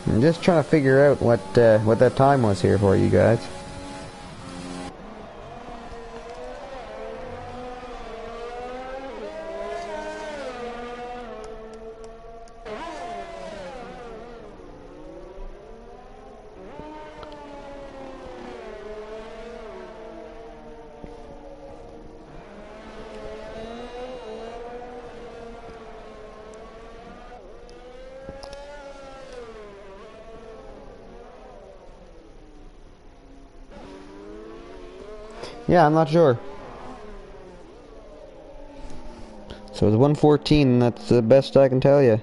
I'm just trying to figure out what that time was here for you guys. Yeah, I'm not sure. So it's 114, that's the best I can tell you.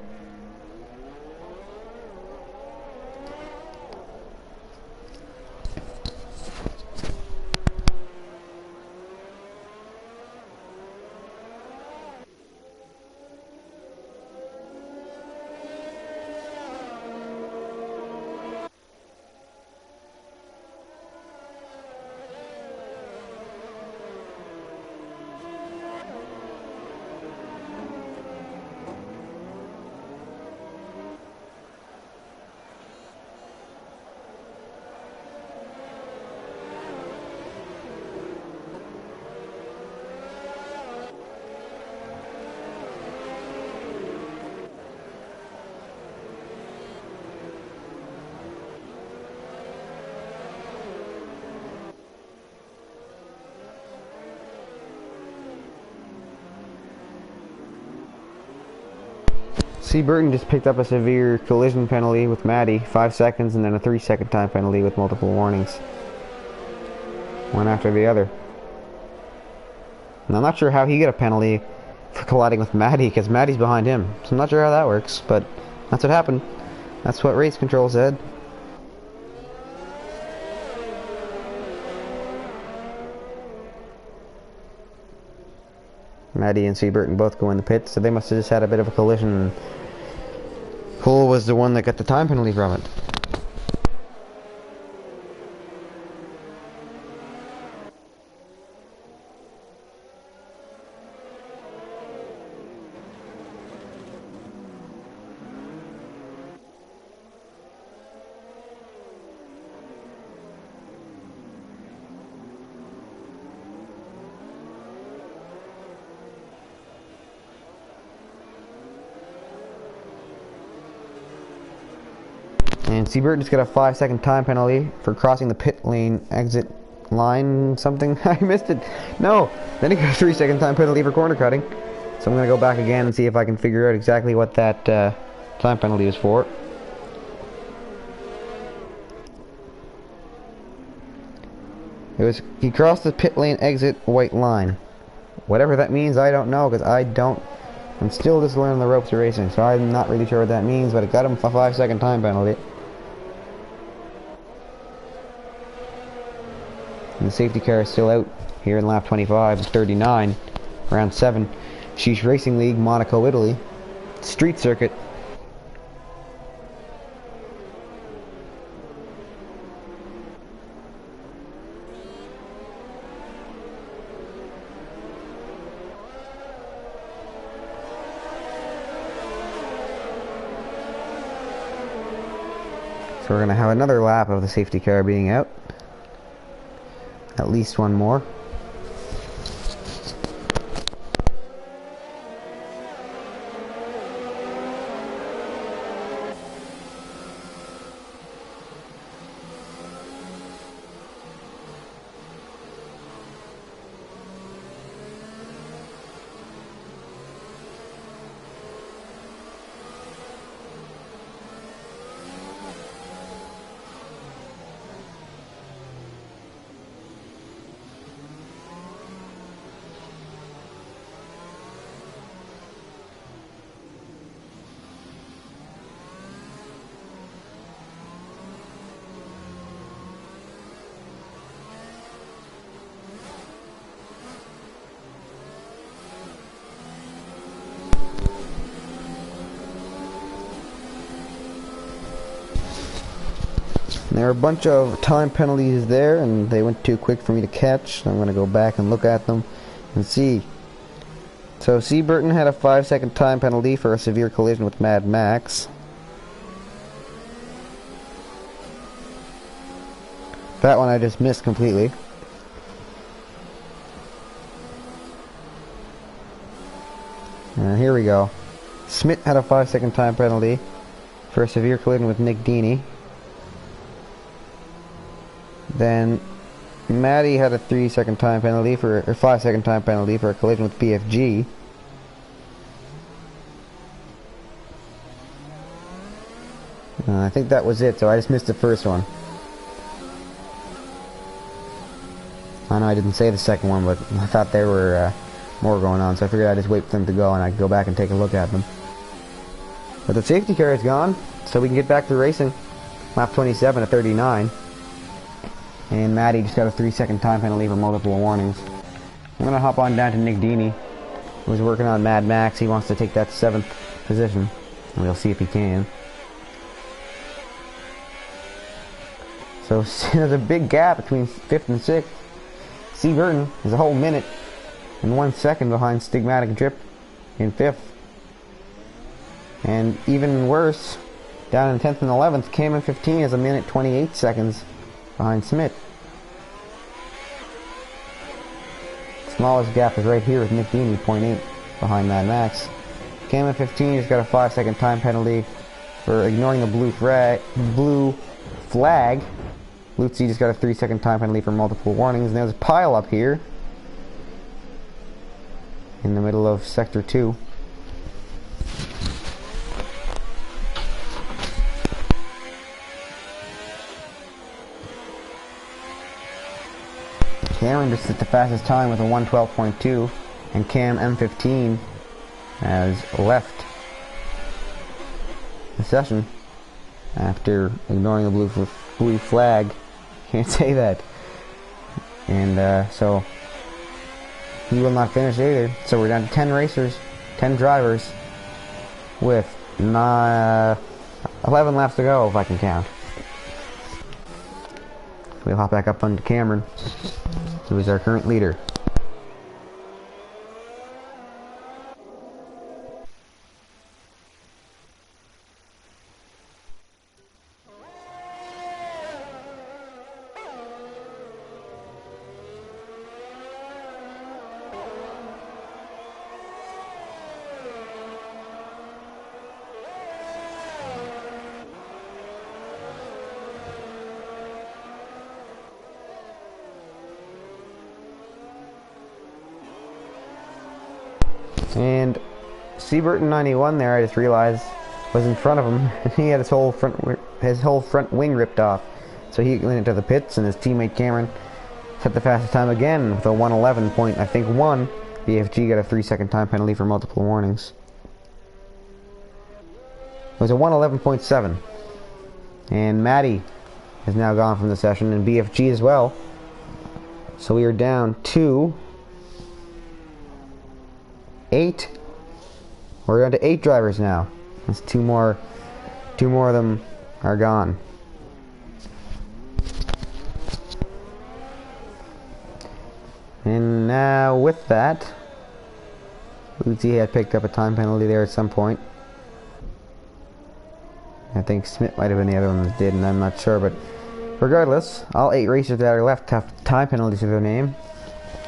C. Burton just picked up a severe collision penalty with Maddie, 5 seconds, and then a 3-second time penalty with multiple warnings. One after the other. And I'm not sure how he got a penalty for colliding with Maddie, because Maddie's behind him. So I'm not sure how that works, but that's what happened. That's what race control said. Maddie and C. Burton both go in the pits, so they must have just had a bit of a collision. Cole was the one that got the time penalty from it. And C. Burton just got a 5-second time penalty for crossing the pit lane exit line something. I missed it. No! Then he got a 3-second time penalty for corner cutting. So I'm going to go back again and see if I can figure out exactly what that time penalty was for. He crossed the pit lane exit white line. Whatever that means, I don't know, because I'm still just learning the ropes of racing, so I'm not really sure what that means, but it got him a 5-second time penalty. And the safety car is still out here in lap 25, 39, round 7. Sheesh Racing League, Monaco, Italy. Street circuit. So we're going to have another lap of the safety car being out. At least one more. There are a bunch of time penalties there, and they went too quick for me to catch. So I'm going to go back and look at them and see. So C. Burton had a 5-second time penalty for a severe collision with Mad Max. That one I just missed completely. And here we go. Smith had a 5-second time penalty for a severe collision with Nick Deeney. Then Maddie had a 3-second time penalty or 5-second time penalty for a collision with PFG. I think that was it, so I just missed the first one. I know I didn't say the second one, but I thought there were more going on, so I figured I'd just wait for them to go and I could go back and take a look at them. But the safety car is gone, so we can get back to racing. Lap 27 at 39. And Maddie just got a 3-second time penalty for multiple warnings. I'm going to hop on down to Nick Dini, who's working on Mad Max. He wants to take that 7th position, and we'll see if he can. So there's a big gap between 5th and 6th. C. Burton is a whole minute and 1 second behind Stigmatic Drip in 5th. And even worse, down in 10th and 11th, Cam in 15 is a minute 28 seconds behind Smith. Smallest gap is right here with Nick Dini, 0.8 behind Mad Max. Cam in 15 has got a 5-second time penalty for ignoring the blue flag. Lutzi just got a 3-second time penalty for multiple warnings. And there's a pile up here in the middle of Sector 2. Cameron just hit the fastest time with a 1:12.2, and Cam M15 has left the session after ignoring the blue flag. Can't say that. And so he will not finish either. So we're down to 10 racers, 10 drivers, with 11 laps to go if I can count. We'll hop back up onto Cameron, who is our current leader. And Seaburton 91 there, I just realized, was in front of him. He had his whole front wing ripped off. So he went into the pits, and his teammate Cameron set the fastest time again with a 1:11.1. BFG got a 3-second time penalty for multiple warnings. It was a 1:11.7. And Maddie has now gone from the session, and BFG as well. So we are down to 8. We're down to 8 drivers now. There's two more of them are gone. And now with that, Lutzi had picked up a time penalty there at some point. I think Smith might have been the other one that did, and I'm not sure, but regardless, all 8 racers that are left have time penalties to their name,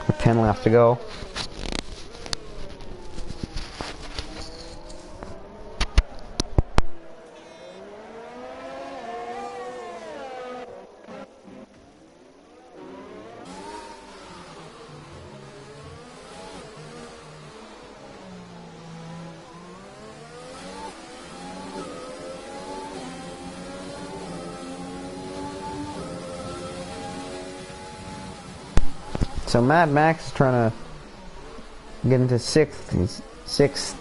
with 10 laps to go. So Mad Max is trying to get into 6th. He's 6th.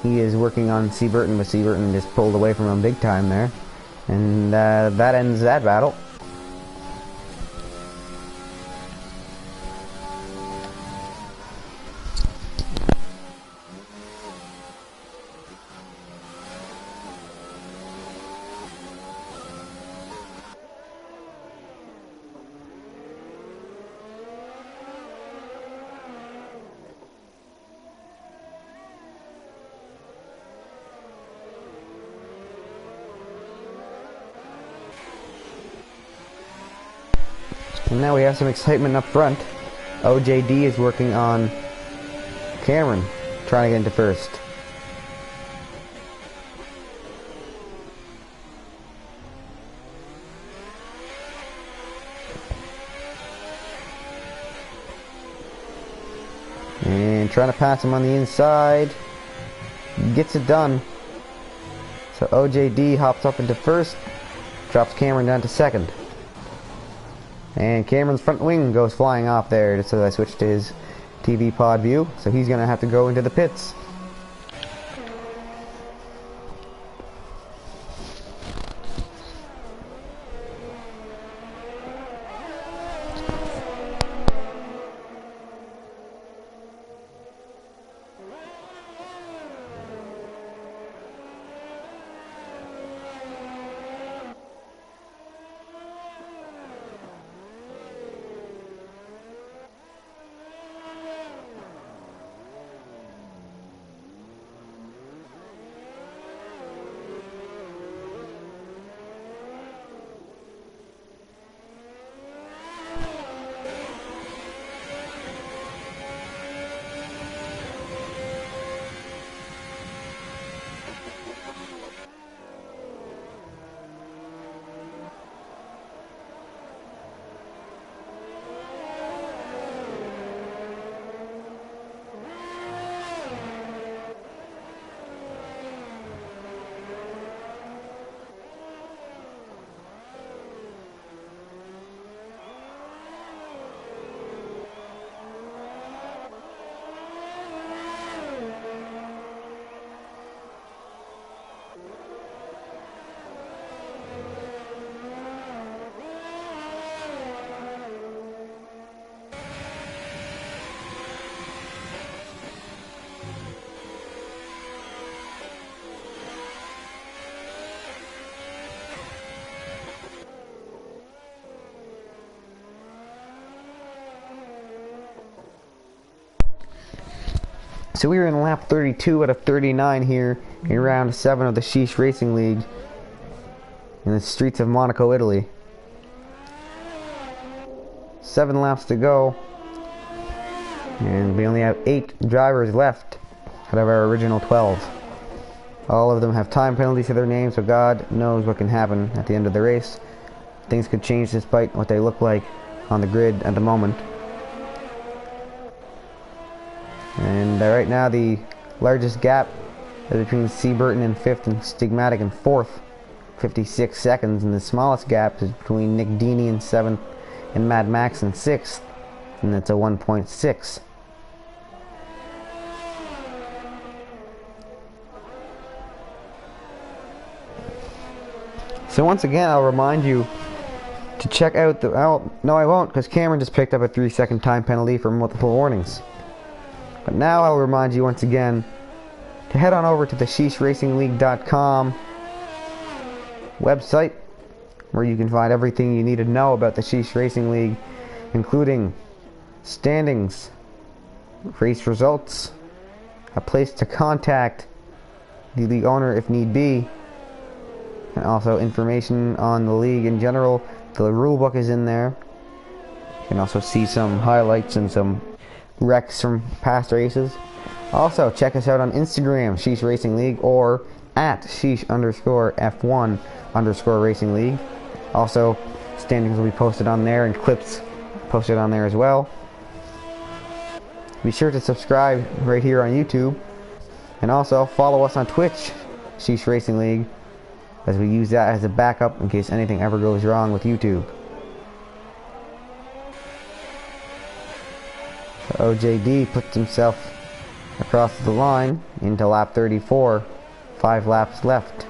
He is working on Seaburton, but Seaburton just pulled away from him big time there. And that ends that battle. And now we have some excitement up front. OJD is working on Cameron, trying to get into 1st. And trying to pass him on the inside. Gets it done. So OJD hops up into 1st, drops Cameron down to 2nd. And Cameron's front wing goes flying off there just as I switched to his TV pod view. So he's going to have to go into the pits. So we were in lap 32 out of 39 here in round 7 of the Sheesh Racing League in the streets of Monaco, Italy. 7 laps to go, and we only have 8 drivers left out of our original 12. All of them have time penalties to their names, so God knows what can happen at the end of the race. Things could change despite what they look like on the grid at the moment. And right now the largest gap is between Seaburton in 5th and Stigmatic in 4th, 56 seconds, and the smallest gap is between Nick Dini in 7th and Mad Max in 6th, and that's a 1.6. So once again, I'll remind you to check out the... Oh, no, I won't, because Cameron just picked up a 3-second time penalty for multiple warnings. But now I'll remind you once again to head on over to the SheeshRacingLeague.com website, where you can find everything you need to know about the Sheesh Racing League, including standings, race results, a place to contact the league owner if need be, and also information on the league in general. The rule book is in there. You can also see some highlights and some wrecks from past races. Also, check us out on Instagram, Sheesh Racing League, or at Sheesh_F1_Racing League. Also, standings will be posted on there and clips posted on there as well. Be sure to subscribe right here on YouTube, and also follow us on Twitch, Sheesh Racing League, as we use that as a backup in case anything ever goes wrong with YouTube. OJD puts himself across the line into lap 34, 5 laps left.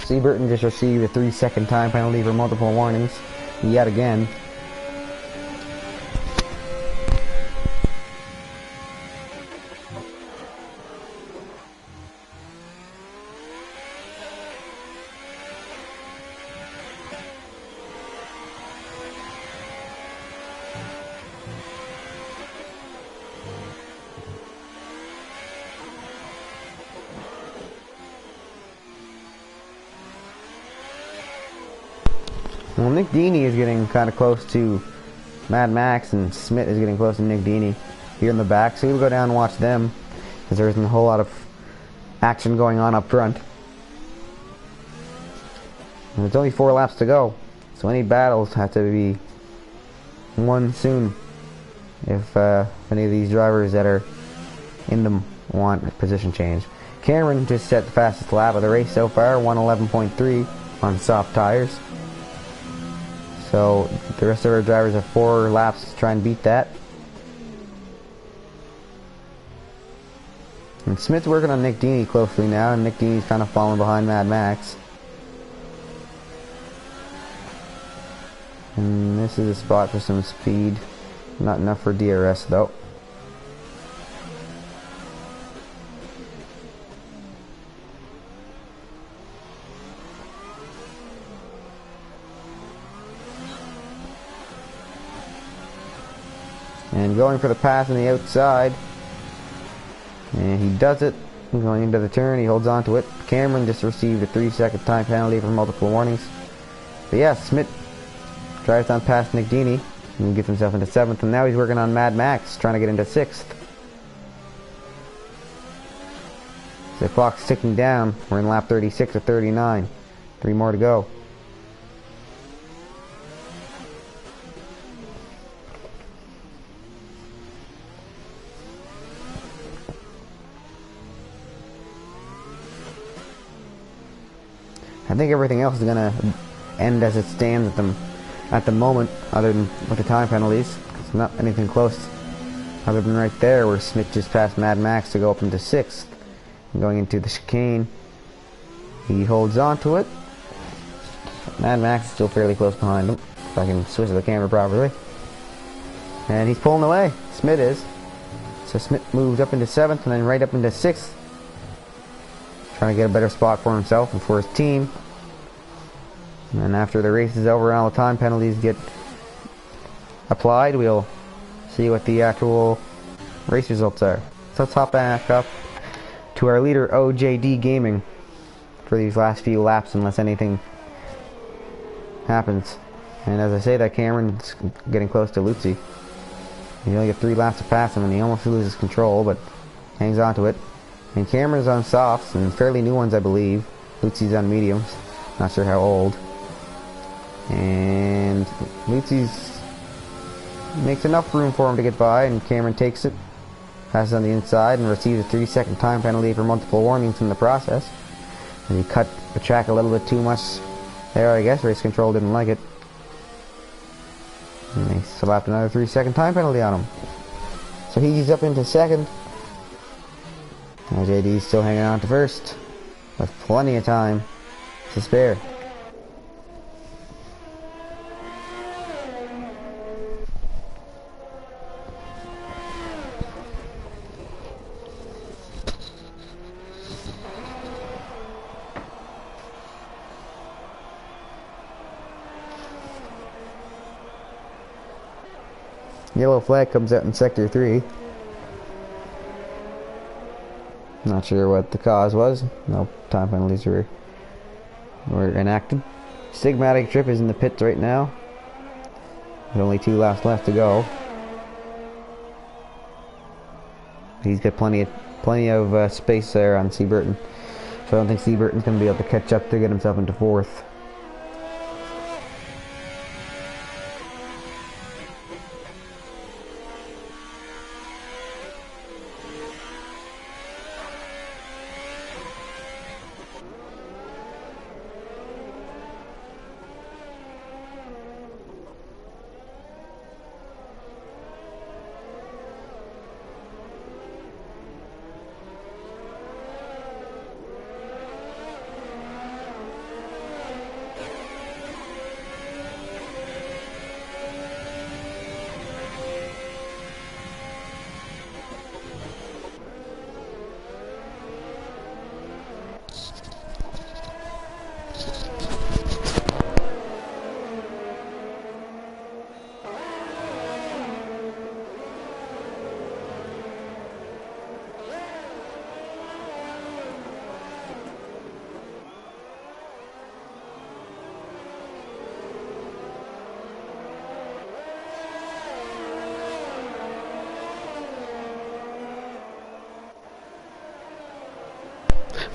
Seaburton just received a 3-second time penalty for multiple warnings, yet again. Well, Nick Dini is getting kind of close to Mad Max and Smith is getting close to Nick Dini here in the back, so we'll go down and watch them because there isn't a whole lot of action going on up front. And there's only 4 laps to go, so any battles have to be won soon if any of these drivers that are in them want a position change. Cameron just set the fastest lap of the race so far, 1:11.3 on soft tires. So the rest of our drivers have 4 laps to try and beat that. And Smith's working on Nick Dini closely now, and Nick Dini's kind of falling behind Mad Max. And this is a spot for some speed. Not enough for DRS though. And going for the pass on the outside. And he does it. Going into the turn, he holds on to it. Cameron just received a 3-second time penalty for multiple warnings. But yeah, Smith drives on past Nick Dini and gets himself into 7th. And now he's working on Mad Max, trying to get into 6th. The clock's ticking down. We're in lap 36 or 39. 3 more to go. I think everything else is going to end as it stands at the moment, other than with the time penalties. It's not anything close, other than right there where Smith just passed Mad Max to go up into 6th. And going into the chicane, he holds on to it. Mad Max is still fairly close behind him, if I can switch the camera properly. And he's pulling away. Smith is. So Smith moves up into 7th and then right up into 6th. Trying to get a better spot for himself and for his team. And after the race is over and all the time penalties get applied, we'll see what the actual race results are. So let's hop back up to our leader OJD Gaming for these last few laps unless anything happens. And as I say that, Cameron's getting close to Lutzi. He only got 3 laps to pass him and he almost loses control, but hangs on to it. And Cameron's on softs, and fairly new ones I believe. Lutzi's on mediums, not sure how old. And Lutzi's makes enough room for him to get by, and Cameron takes it, passes on the inside, and receives a 3-second time penalty for multiple warnings in the process. And he cut the track a little bit too much there, I guess. Race control didn't like it. And they slapped another 3-second time penalty on him. So he's up into 2nd. JD's still hanging on to 1st, with plenty of time to spare. Yellow flag comes out in Sector 3. Not sure what the cause was. No time penalties were enacted. Stigmatic Trip is in the pits right now. With only 2 laps left to go. He's got plenty of space there on Seaburton. So I don't think Seaburton's going to be able to catch up to get himself into 4th.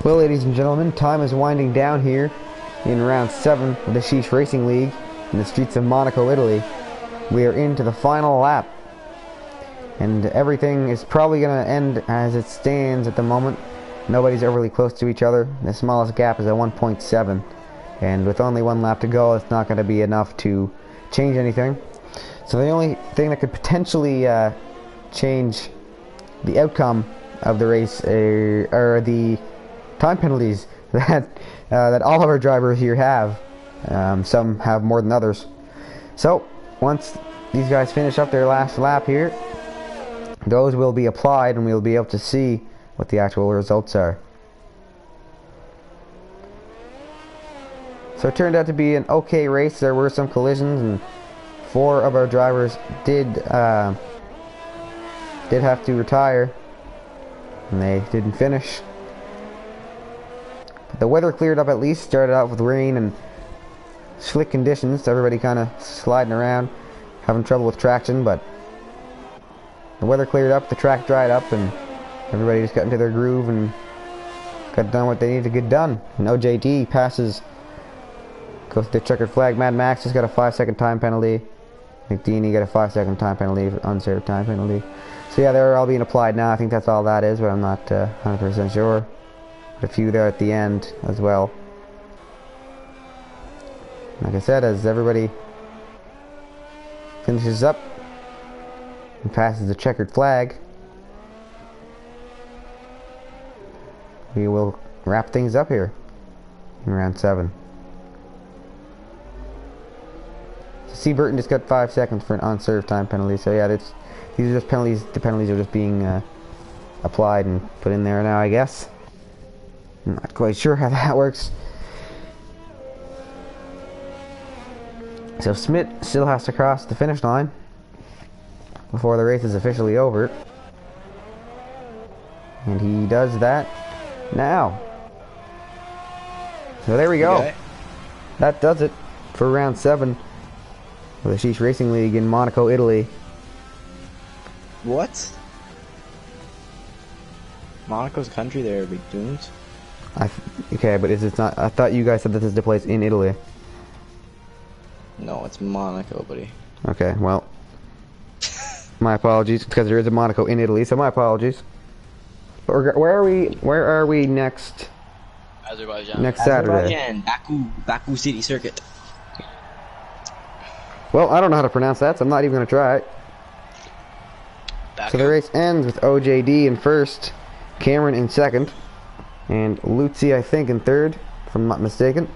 Well, ladies and gentlemen, time is winding down here in round 7 of the Sheesh Racing League in the streets of Monaco, Italy. We are into the final lap, and everything is probably going to end as it stands at the moment. Nobody's overly close to each other. The smallest gap is at 1.7, and with only one lap to go, it's not going to be enough to change anything. So the only thing that could potentially change the outcome of the race are the time penalties that that all of our drivers here have. Some have more than others. So once these guys finish up their last lap here, those will be applied and we'll be able to see what the actual results are. So it turned out to be an okay race. There were some collisions and 4 of our drivers did have to retire and they didn't finish. But the weather cleared up at least. Started out with rain and slick conditions, so everybody kind of sliding around, having trouble with traction, but the weather cleared up, the track dried up, and everybody just got into their groove and got done what they needed to get done. And OJD passes, goes to the checkered flag. Mad Max just got a 5-second time penalty. McDeany got a 5-second time penalty for unserved time penalty. So yeah, they're all being applied now. I think that's all that is, but I'm not 100% sure. But a few there at the end as well. Like I said, as everybody finishes up and passes the checkered flag, we will wrap things up here in round 7. So C. Burton just got 5 seconds for an unserved time penalty. So yeah, these are just penalties. The penalties are just being applied and put in there now, I guess. I'm not quite sure how that works. So Smith still has to cross the finish line before the race is officially over. And he does that now. So there we go. Okay. That does it for round 7 of the Sheesh Racing League in Monaco, Italy. What? Monaco's country there, big dunes? Okay, but is it not? I thought you guys said that this is the place in Italy. No, it's Monaco, buddy. Okay, well, my apologies, because there is a Monaco in Italy, so my apologies. But where are we next? Azerbaijan. Next Saturday. Azerbaijan, Baku City Circuit. Well, I don't know how to pronounce that, so I'm not even going to try it. Baku. So the race ends with OJD in first, Cameron in second, and Lutzi, I think, in third, if I'm not mistaken.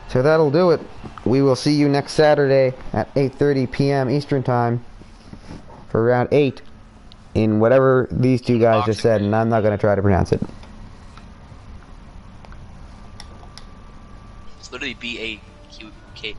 So that'll do it. We will see you next Saturday at 8:30 p.m. Eastern Time for round 8 in whatever these two guys just said, and I'm not going to try to pronounce it. It's literally B-A-Q-K.